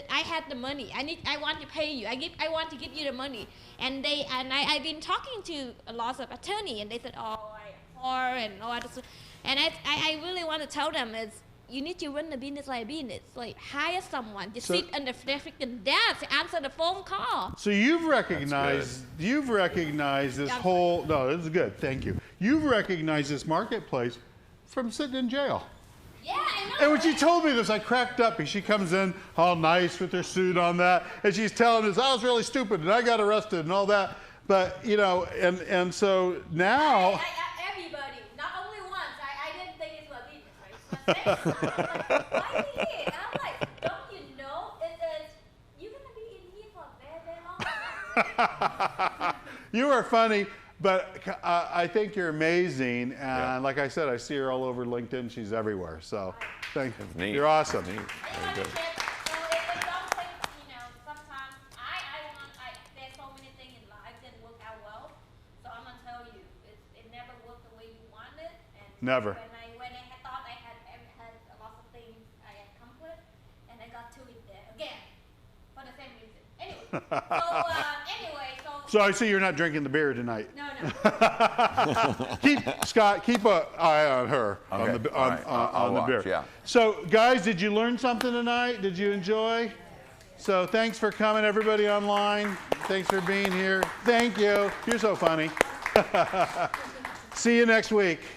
I had the money. I want to pay you. I want to give you the money. And I've been talking to a lot of attorney, and they said, oh, and all that stuff. And I really want to tell them is, you need to run the business like a business. Like, hire someone to sit on the freaking desk, answer the phone call. So you've recognized this whole. No, this is good. Thank you. You've recognized this marketplace from sitting in jail. Yeah, I know. And when she told me this, I cracked up. And she comes in all nice with her suit on that, and she's telling us I was really stupid and I got arrested and all that. But and so now. Everybody, not only once. I didn't think it was business, right? But why are you here? And I'm like, don't you know? You're gonna be in here for a very, very long time. You are funny. But I think you're amazing, and like I said, I see her all over LinkedIn. She's everywhere. So, thank you. Neat. You're awesome. Neat. So if it don't take, sometimes there's so many things in life that work out well. So I'm gonna tell you, it never worked the way you wanted. And Never. When I thought I had a lot of things I had accomplished, and I got to it there again for the same reason. Anyway, So I see you're not drinking the beer tonight. No. Keep an eye on her on the beer. Yeah. So guys, did you learn something tonight? Did you enjoy? So thanks for coming, everybody online. Thanks for being here. Thank you. You're so funny. See you next week.